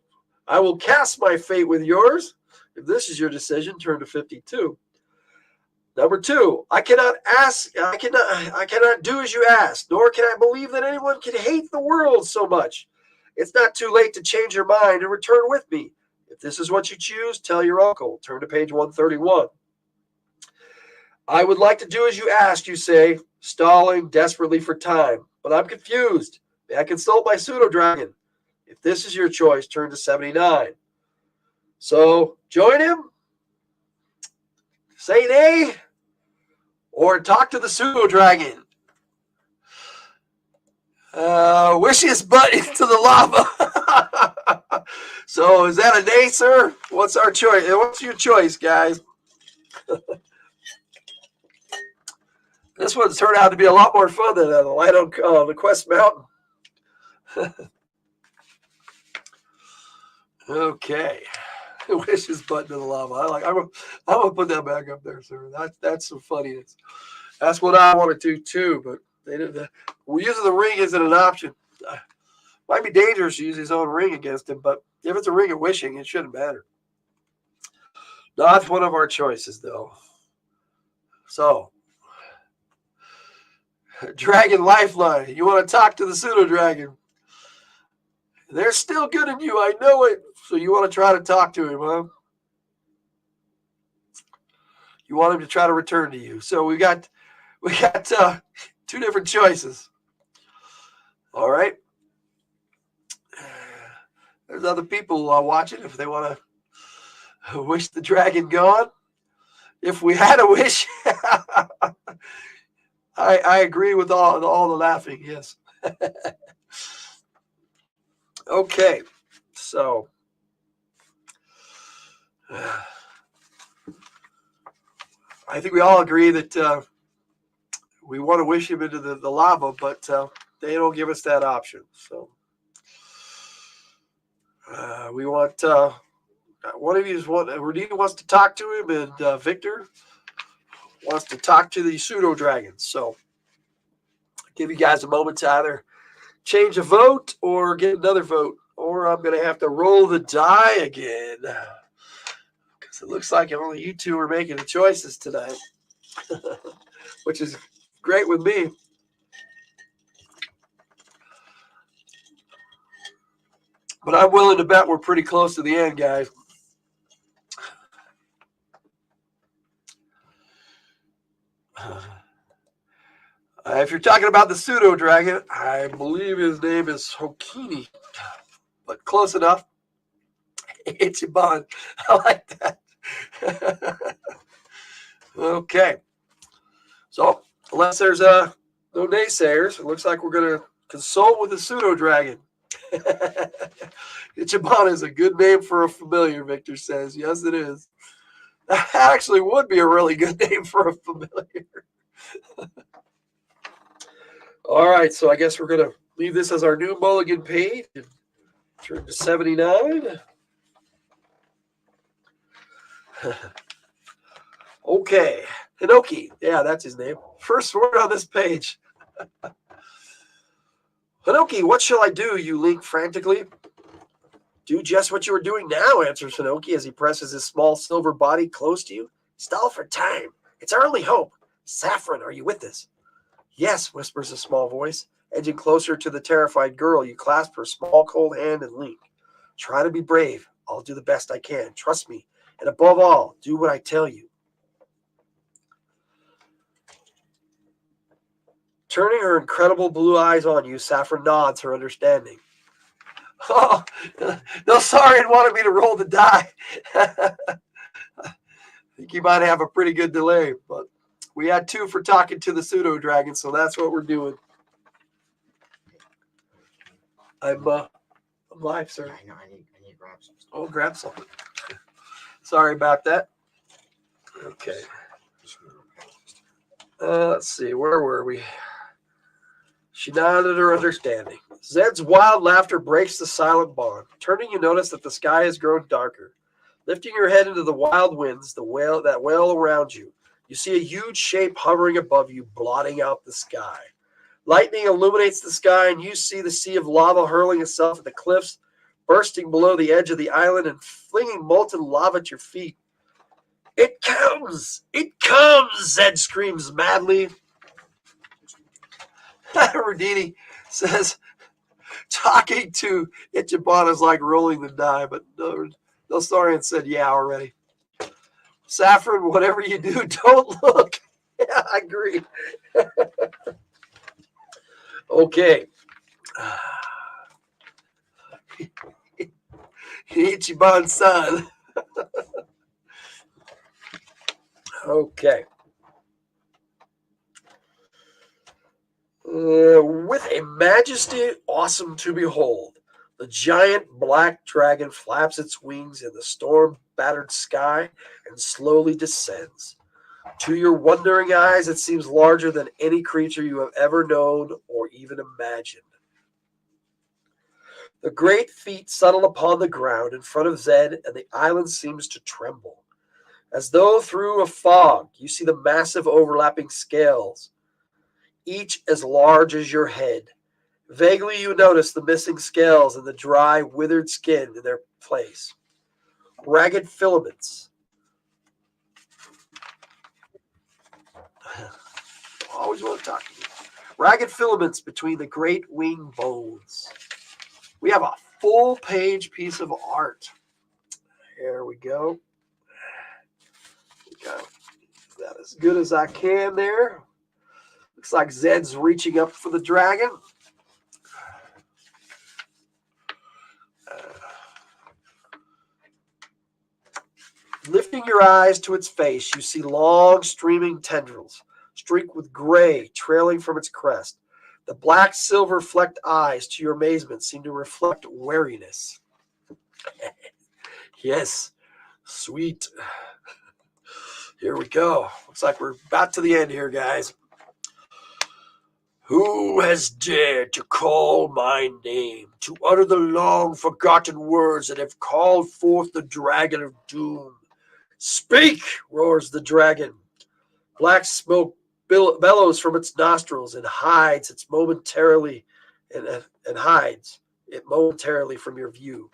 I will cast my fate with yours. If this is your decision, turn to 52. Number two, I cannot do as you ask, nor can I believe that anyone can hate the world so much. It's not too late to change your mind and return with me. If this is what you choose, tell your uncle. Turn to page 131. I would like to do as you asked, you say, stalling desperately for time. But I'm confused. May I consult my pseudo-dragon? If this is your choice, turn to 79. So, join him, say nay, or talk to the pseudo-dragon. Wish his butt into the lava. So, is that a nay, sir? What's our choice? What's your choice, guys? This one's turned out to be a lot more fun than the light on the Quest Mountain. Okay. Wish his butt into the lava. I'm gonna put that back up there, sir. That's some funniness. That's what I want to do too, but they didn't. Using the ring isn't an option. Might be dangerous to use his own ring against him, but if it's a ring of wishing, it shouldn't matter. Not one of our choices, though. So, Dragon Lifeline. You want to talk to the pseudo dragon? They're still good in you, I know it. So you want to try to talk to him, huh? You want him to try to return to you. So we got two different choices. All right. There's other people watching if they want to Wish the dragon gone. If we had a wish, I agree with all the laughing. Yes. Okay, so I think we all agree that we want to wish him into the lava, but they don't give us that option. So we want one of you Renita wants to talk to him, and Victor wants to talk to the pseudo dragons. So I'll give you guys a moment to either change a vote or get another vote, or I'm going to have to roll the die again because it looks like only you two are making the choices tonight, which is great with me. But I'm willing to bet we're pretty close to the end, guys. If you're talking about the pseudo dragon, I believe his name is Hokini, but close enough. Ichiban. I like that. Okay. So, unless there's no naysayers, it looks like we're going to consult with the pseudo dragon. Ichiban is a good name for a familiar, Victor says. Yes, it is. That actually would be a really good name for a familiar. All right, so I guess we're going to leave this as our new mulligan page and turn to 79. Okay, Hinoki. Yeah, that's his name. First word on this page. Hinoki, what shall I do? You link frantically. Do just what you are doing now, answers Hinoki as he presses his small silver body close to you. Stall for time. It's our only hope. Saffron, are you with us? Yes, whispers a small voice. Edging closer to the terrified girl, you clasp her small cold hand and link. Try to be brave. I'll do the best I can. Trust me. And above all, do what I tell you. Turning her incredible blue eyes on you, Saffron nods her understanding. Oh, no, sorry, it wanted me to roll the die. I think you might have a pretty good delay, but we had 2 for talking to the pseudo dragon, so that's what we're doing. I'm live, sir. Yeah, I know. I need to grab some stuff. Oh, grab something. Sorry about that. Okay. Let's see. Where were we? She nodded her understanding. Zed's wild laughter breaks the silent bond. Turning, you notice that the sky has grown darker. Lifting your head into the wild winds, that wail around you, you see a huge shape hovering above you, blotting out the sky. Lightning illuminates the sky, and you see the sea of lava hurling itself at the cliffs, bursting below the edge of the island and flinging molten lava at your feet. It comes! It comes! Zed screams madly. Rodini says, talking to Ichiban is like rolling the die, but no Saurian said, yeah, already. Saffron, whatever you do, don't look. Yeah, I agree. Okay. Ichiban-san. Okay. With a majesty awesome to behold, the giant black dragon flaps its wings in the storm-battered sky and slowly descends. To your wondering eyes, it seems larger than any creature you have ever known or even imagined. The great feet settle upon the ground in front of Zed, and the island seems to tremble. As though through a fog, you see the massive overlapping scales, each as large as your head. Vaguely you notice the missing scales and the dry, withered skin in their place. Ragged filaments. Always want to talk to you. Ragged filaments between the great wing bones. We have a full-page piece of art. Here we go. Got that as good as I can there. Looks like Zed's reaching up for the dragon. Lifting your eyes to its face, you see long streaming tendrils, streaked with gray, trailing from its crest. The black silver flecked eyes, to your amazement, seem to reflect wariness. Yes, sweet. Here we go. Looks like we're about to the end here, guys. Who has dared to call my name, to utter the long-forgotten words that have called forth the dragon of doom? Speak, roars the dragon. Black smoke bellows from its nostrils and hides it momentarily from your view.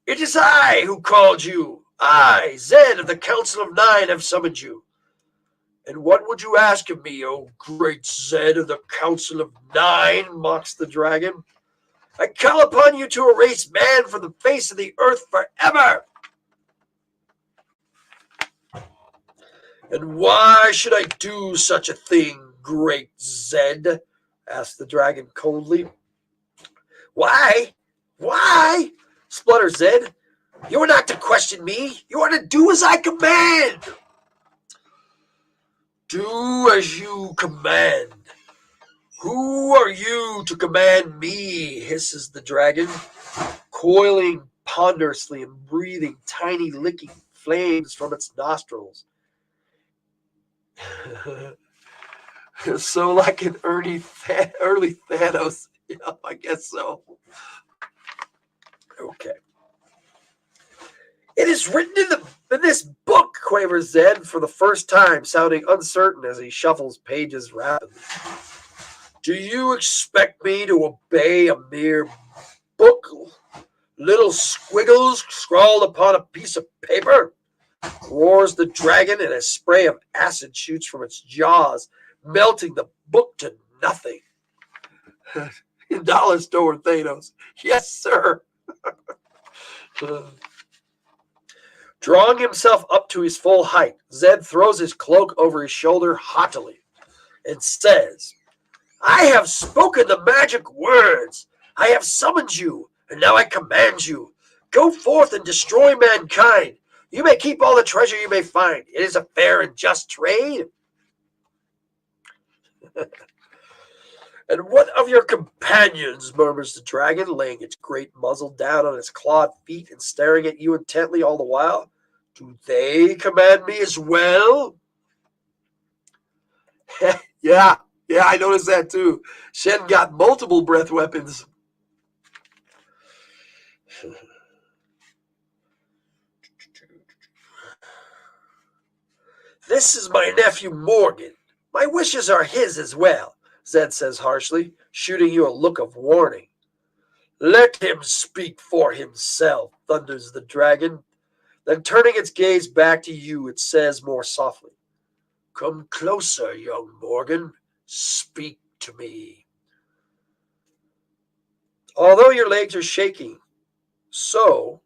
It is I who called you. I, Zed of the Council of Nine, have summoned you. And what would you ask of me, O great Zed of the Council of Nine? Mocks the dragon. I call upon you to erase man from the face of the earth forever. And why should I do such a thing, great Zed? Asked the dragon coldly. Why? Why? Splutters Zed. You are not to question me. You are to do as I command. Do as you command. Who are you to command me? Hisses the dragon, coiling ponderously and breathing tiny licking flames from its nostrils. So like an early Thanos. Yeah, I guess so. Okay. It is written in this book, quavers Zed for the first time, sounding uncertain as he shuffles pages rapidly. Do you expect me to obey a mere book? Little squiggles scrawled upon a piece of paper? Roars the dragon, and a spray of acid shoots from its jaws, melting the book to nothing. Dollar store Thanos. Yes, sir. Drawing himself up to his full height, Zed throws his cloak over his shoulder haughtily and says, I have spoken the magic words. I have summoned you, and now I command you. Go forth and destroy mankind. You may keep all the treasure you may find. It is a fair and just trade. And what of your companions, murmurs the dragon, laying its great muzzle down on its clawed feet and staring at you intently all the while. Do they command me as well? Yeah, I noticed that too. Shen got multiple breath weapons. This is my nephew Morgan. My wishes are his as well, Zed says harshly, shooting you a look of warning. Let him speak for himself, thunders the dragon. Then turning its gaze back to you, it says more softly, Come closer, young Morgan. Speak to me. Although your legs are shaking so,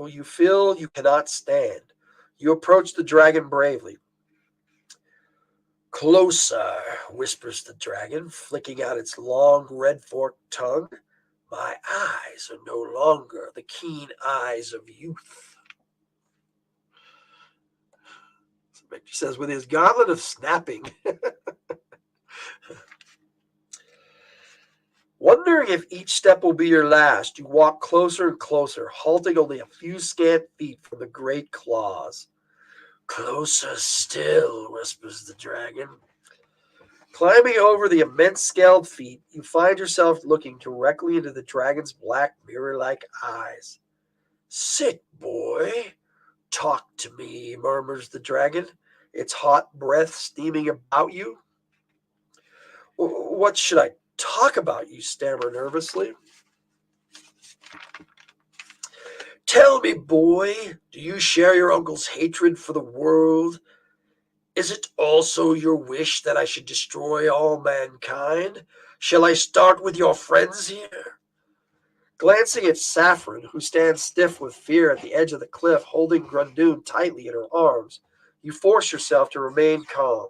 you feel you cannot stand. You approach the dragon bravely. Closer, whispers the dragon, flicking out its long red forked tongue. My eyes are no longer the keen eyes of youth. Victor says, with his gauntlet of snapping. Wondering if each step will be your last, you walk closer and closer, halting only a few scant feet from the great claws. Closer still, whispers the dragon. Climbing over the immense scaled feet, you find yourself looking directly into the dragon's black mirror-like eyes. Sit, boy. Talk to me, murmurs the dragon, its hot breath steaming about you. What should I talk about? You stammer nervously. Tell me, boy, do you share your uncle's hatred for the world? Is it also your wish that I should destroy all mankind? Shall I start with your friends here? Glancing at Saffron, who stands stiff with fear at the edge of the cliff, holding Grundoon tightly in her arms, you force yourself to remain calm.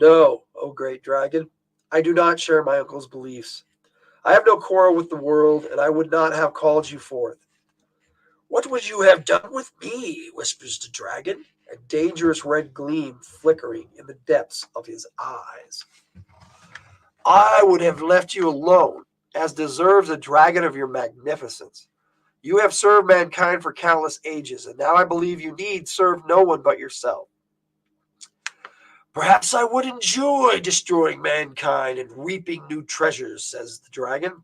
No, O great dragon, I do not share my uncle's beliefs. I have no quarrel with the world, and I would not have called you forth. What would you have done with me? Whispers the dragon, a dangerous red gleam flickering in the depths of his eyes. I would have left you alone, as deserves a dragon of your magnificence. You have served mankind for countless ages, and now I believe you need serve no one but yourself. Perhaps I would enjoy destroying mankind and reaping new treasures, says the dragon.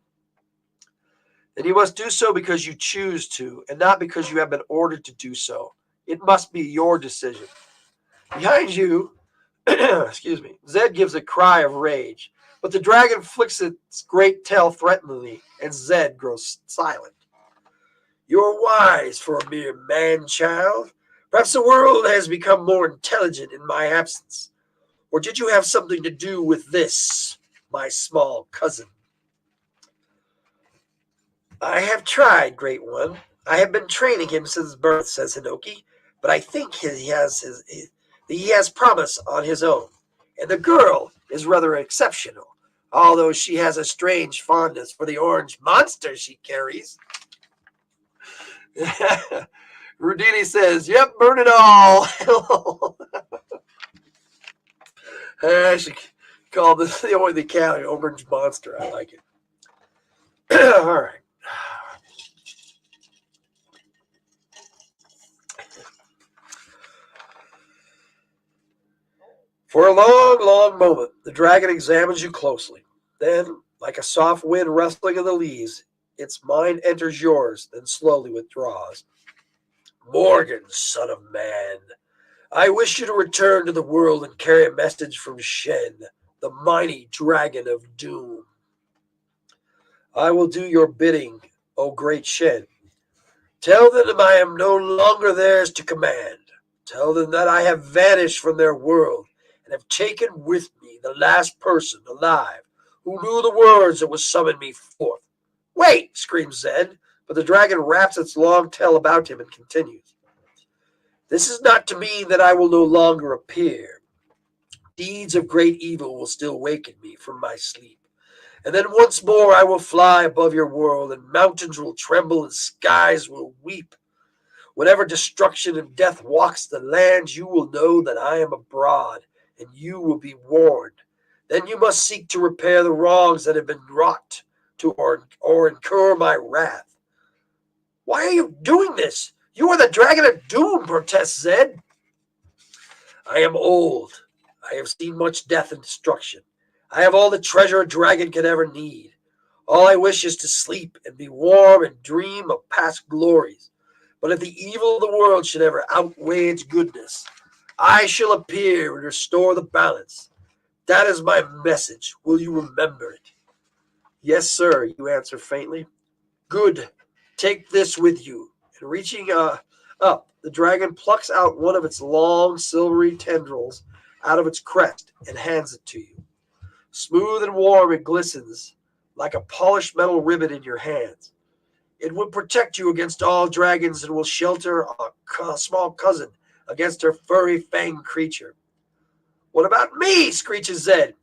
Then you must do so because you choose to, and not because you have been ordered to do so. It must be your decision. Behind you, excuse me, Zed gives a cry of rage, but the dragon flicks its great tail threateningly, and Zed grows silent. You're wise for a mere man-child. Perhaps the world has become more intelligent in my absence. Or did you have something to do with this, my small cousin? I have tried, Great One. I have been training him since birth, says Hinoki, but I think he has promise on his own. And the girl is rather exceptional, although she has a strange fondness for the orange monster she carries. Rudini says, yep, burn it all. I should call this the only cat orange monster. I like it. All right. For a long, long moment, the dragon examines you closely. Then, like a soft wind rustling in the leaves, its mind enters yours, then slowly withdraws. Morgan, son of man, I wish you to return to the world and carry a message from Shen, the mighty dragon of doom. I will do your bidding, O great Shen. Tell them I am no longer theirs to command. Tell them that I have vanished from their world and have taken with me the last person alive who knew the words that would summon me forth. Wait, screams Zed, but the dragon wraps its long tail about him and continues. This is not to mean that I will no longer appear. Deeds of great evil will still waken me from my sleep. And then once more I will fly above your world, and mountains will tremble and skies will weep. Whenever destruction and death walks the land, you will know that I am abroad, and you will be warned. Then you must seek to repair the wrongs that have been wrought, or incur my wrath. Why are you doing this? You are the dragon of doom, protests Zed. I am old. I have seen much death and destruction. I have all the treasure a dragon could ever need. All I wish is to sleep and be warm and dream of past glories. But if the evil of the world should ever outweigh its goodness, I shall appear and restore the balance. That is my message. Will you remember it? Yes, sir, you answer faintly. Good. Take this with you. And reaching up, the dragon plucks out one of its long, silvery tendrils out of its crest and hands it to you. Smooth and warm, it glistens like a polished metal ribbon in your hands. It will protect you against all dragons and will shelter a small cousin against her furry fanged creature. What about me? Screeches Zed.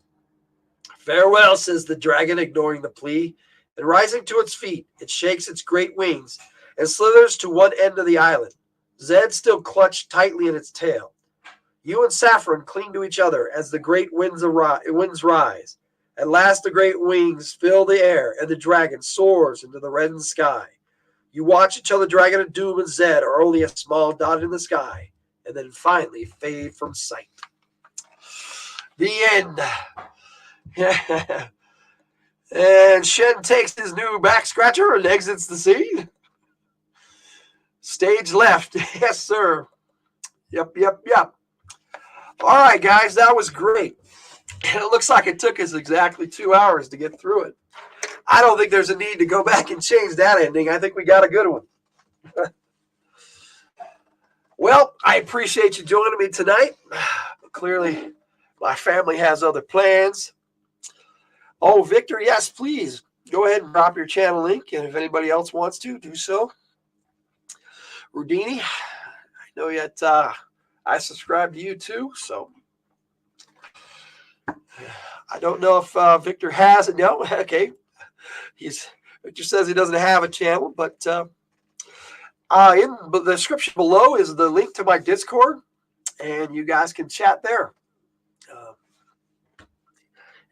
Farewell, says the dragon, ignoring the plea, and rising to its feet, it shakes its great wings and slithers to one end of the island. Zed still clutched tightly in its tail. You and Saffron cling to each other as the great winds rise. At last the great wings fill the air, and the dragon soars into the reddened sky. You watch until the dragon of doom and Zed are only a small dot in the sky, and then finally fade from sight. The end. And Shen takes his new back scratcher and exits the scene. Stage left. Yes, sir. Yep. All right, guys, that was great. And it looks like it took us exactly 2 hours to get through it. I don't think there's a need to go back and change that ending. I think we got a good one. Well, I appreciate you joining me tonight. Clearly, my family has other plans. Oh, Victor, yes, please. Go ahead and drop your channel link, and if anybody else wants to, do so. Rudini, I know yet I subscribe to you too, so I don't know if Victor has it. No, okay. Victor says he doesn't have a channel, but In the description below is the link to my Discord, and you guys can chat there.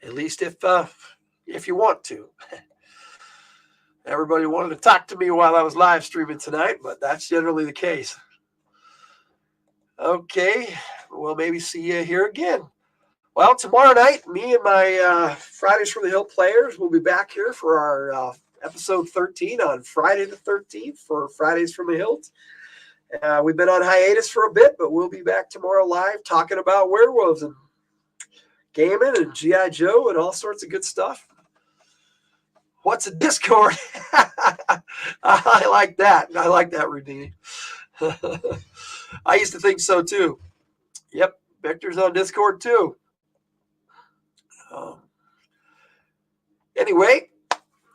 At least if you want to. Everybody wanted to talk to me while I was live streaming tonight, but that's generally the case. Okay, we'll maybe see you here again. Well, tomorrow night, me and my Fridays from the Hill players will be back here for our episode 13 on Friday the 13th for Fridays from the Hilt. We've been on hiatus for a bit, but we'll be back tomorrow live talking about werewolves and gaming and G.I. Joe and all sorts of good stuff. What's a Discord? I like that. I like that, Rudini. I used to think so too. Yep, Victor's on Discord too. Anyway,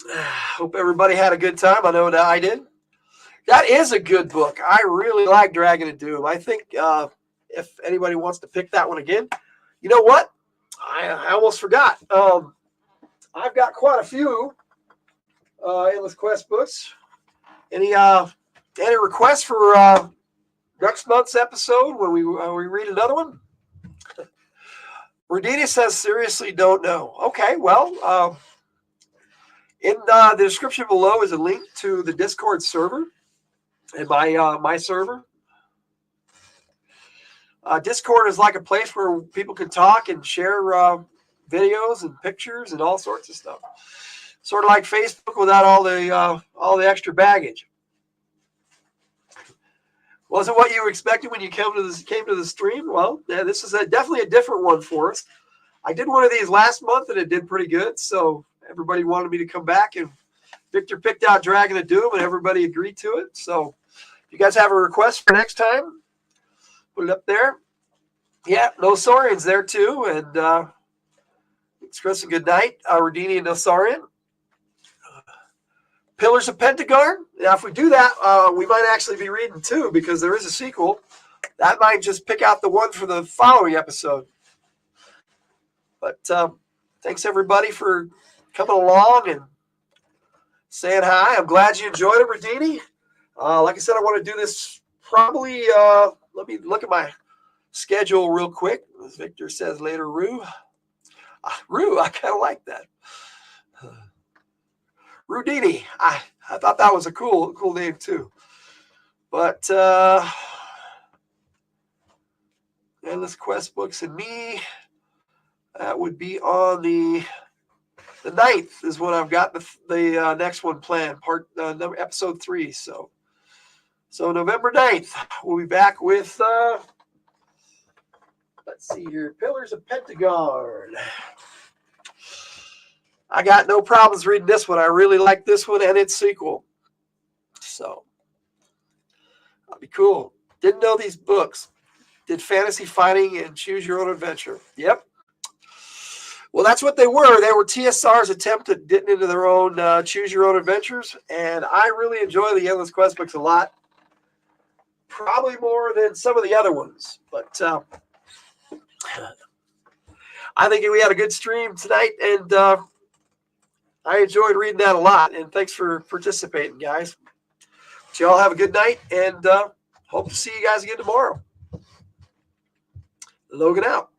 hope everybody had a good time. I know that I did. That is a good book. I really like Dragon of Doom. I think if anybody wants to pick that one again, you know what? I almost forgot. I've got quite a few Endless Quest books. Any requests for next month's episode when we read another one? Rodina says, seriously, don't know. Okay, well, in the description below is a link to the Discord server and my server. Discord is like a place where people can talk and share videos and pictures and all sorts of stuff. Sort of like Facebook without all the extra baggage. Wasn't what you were expecting when you came to the stream? Well, yeah, this is definitely a different one for us. I did one of these last month and it did pretty good. So everybody wanted me to come back, and Victor picked out Dragon of Doom and everybody agreed to it. So if you guys have a request for next time, put it up there. Yeah, Nosarian's there too. And express a good night, Rodini and Nosarian. Pillars of Pentagon. Now, if we do that, we might actually be reading two because there is a sequel. That might just pick out the one for the following episode. But thanks, everybody, for coming along and saying hi. I'm glad you enjoyed it, Rodini. Like I said, I want to do this probably, let me look at my schedule real quick. As Victor says later, Rue. Rue, I kind of like that. Rudini. I thought that was a cool name too. But Endless Quest books and me, that would be on the 9th is when I've got the next one planned, episode 3. So November 9th, we'll be back with let's see here, Pillars of Pentagon. I got no problems reading this one. I really like this one and its sequel. So that'll be cool. Didn't know these books. Did fantasy fighting and choose your own adventure. Yep. Well, that's what they were. They were TSR's attempt at getting into their own choose your own adventures. And I really enjoy the Endless Quest books a lot. Probably more than some of the other ones. But I think we had a good stream tonight. And I enjoyed reading that a lot, and thanks for participating, guys. But you all have a good night, and hope to see you guys again tomorrow. Logan out.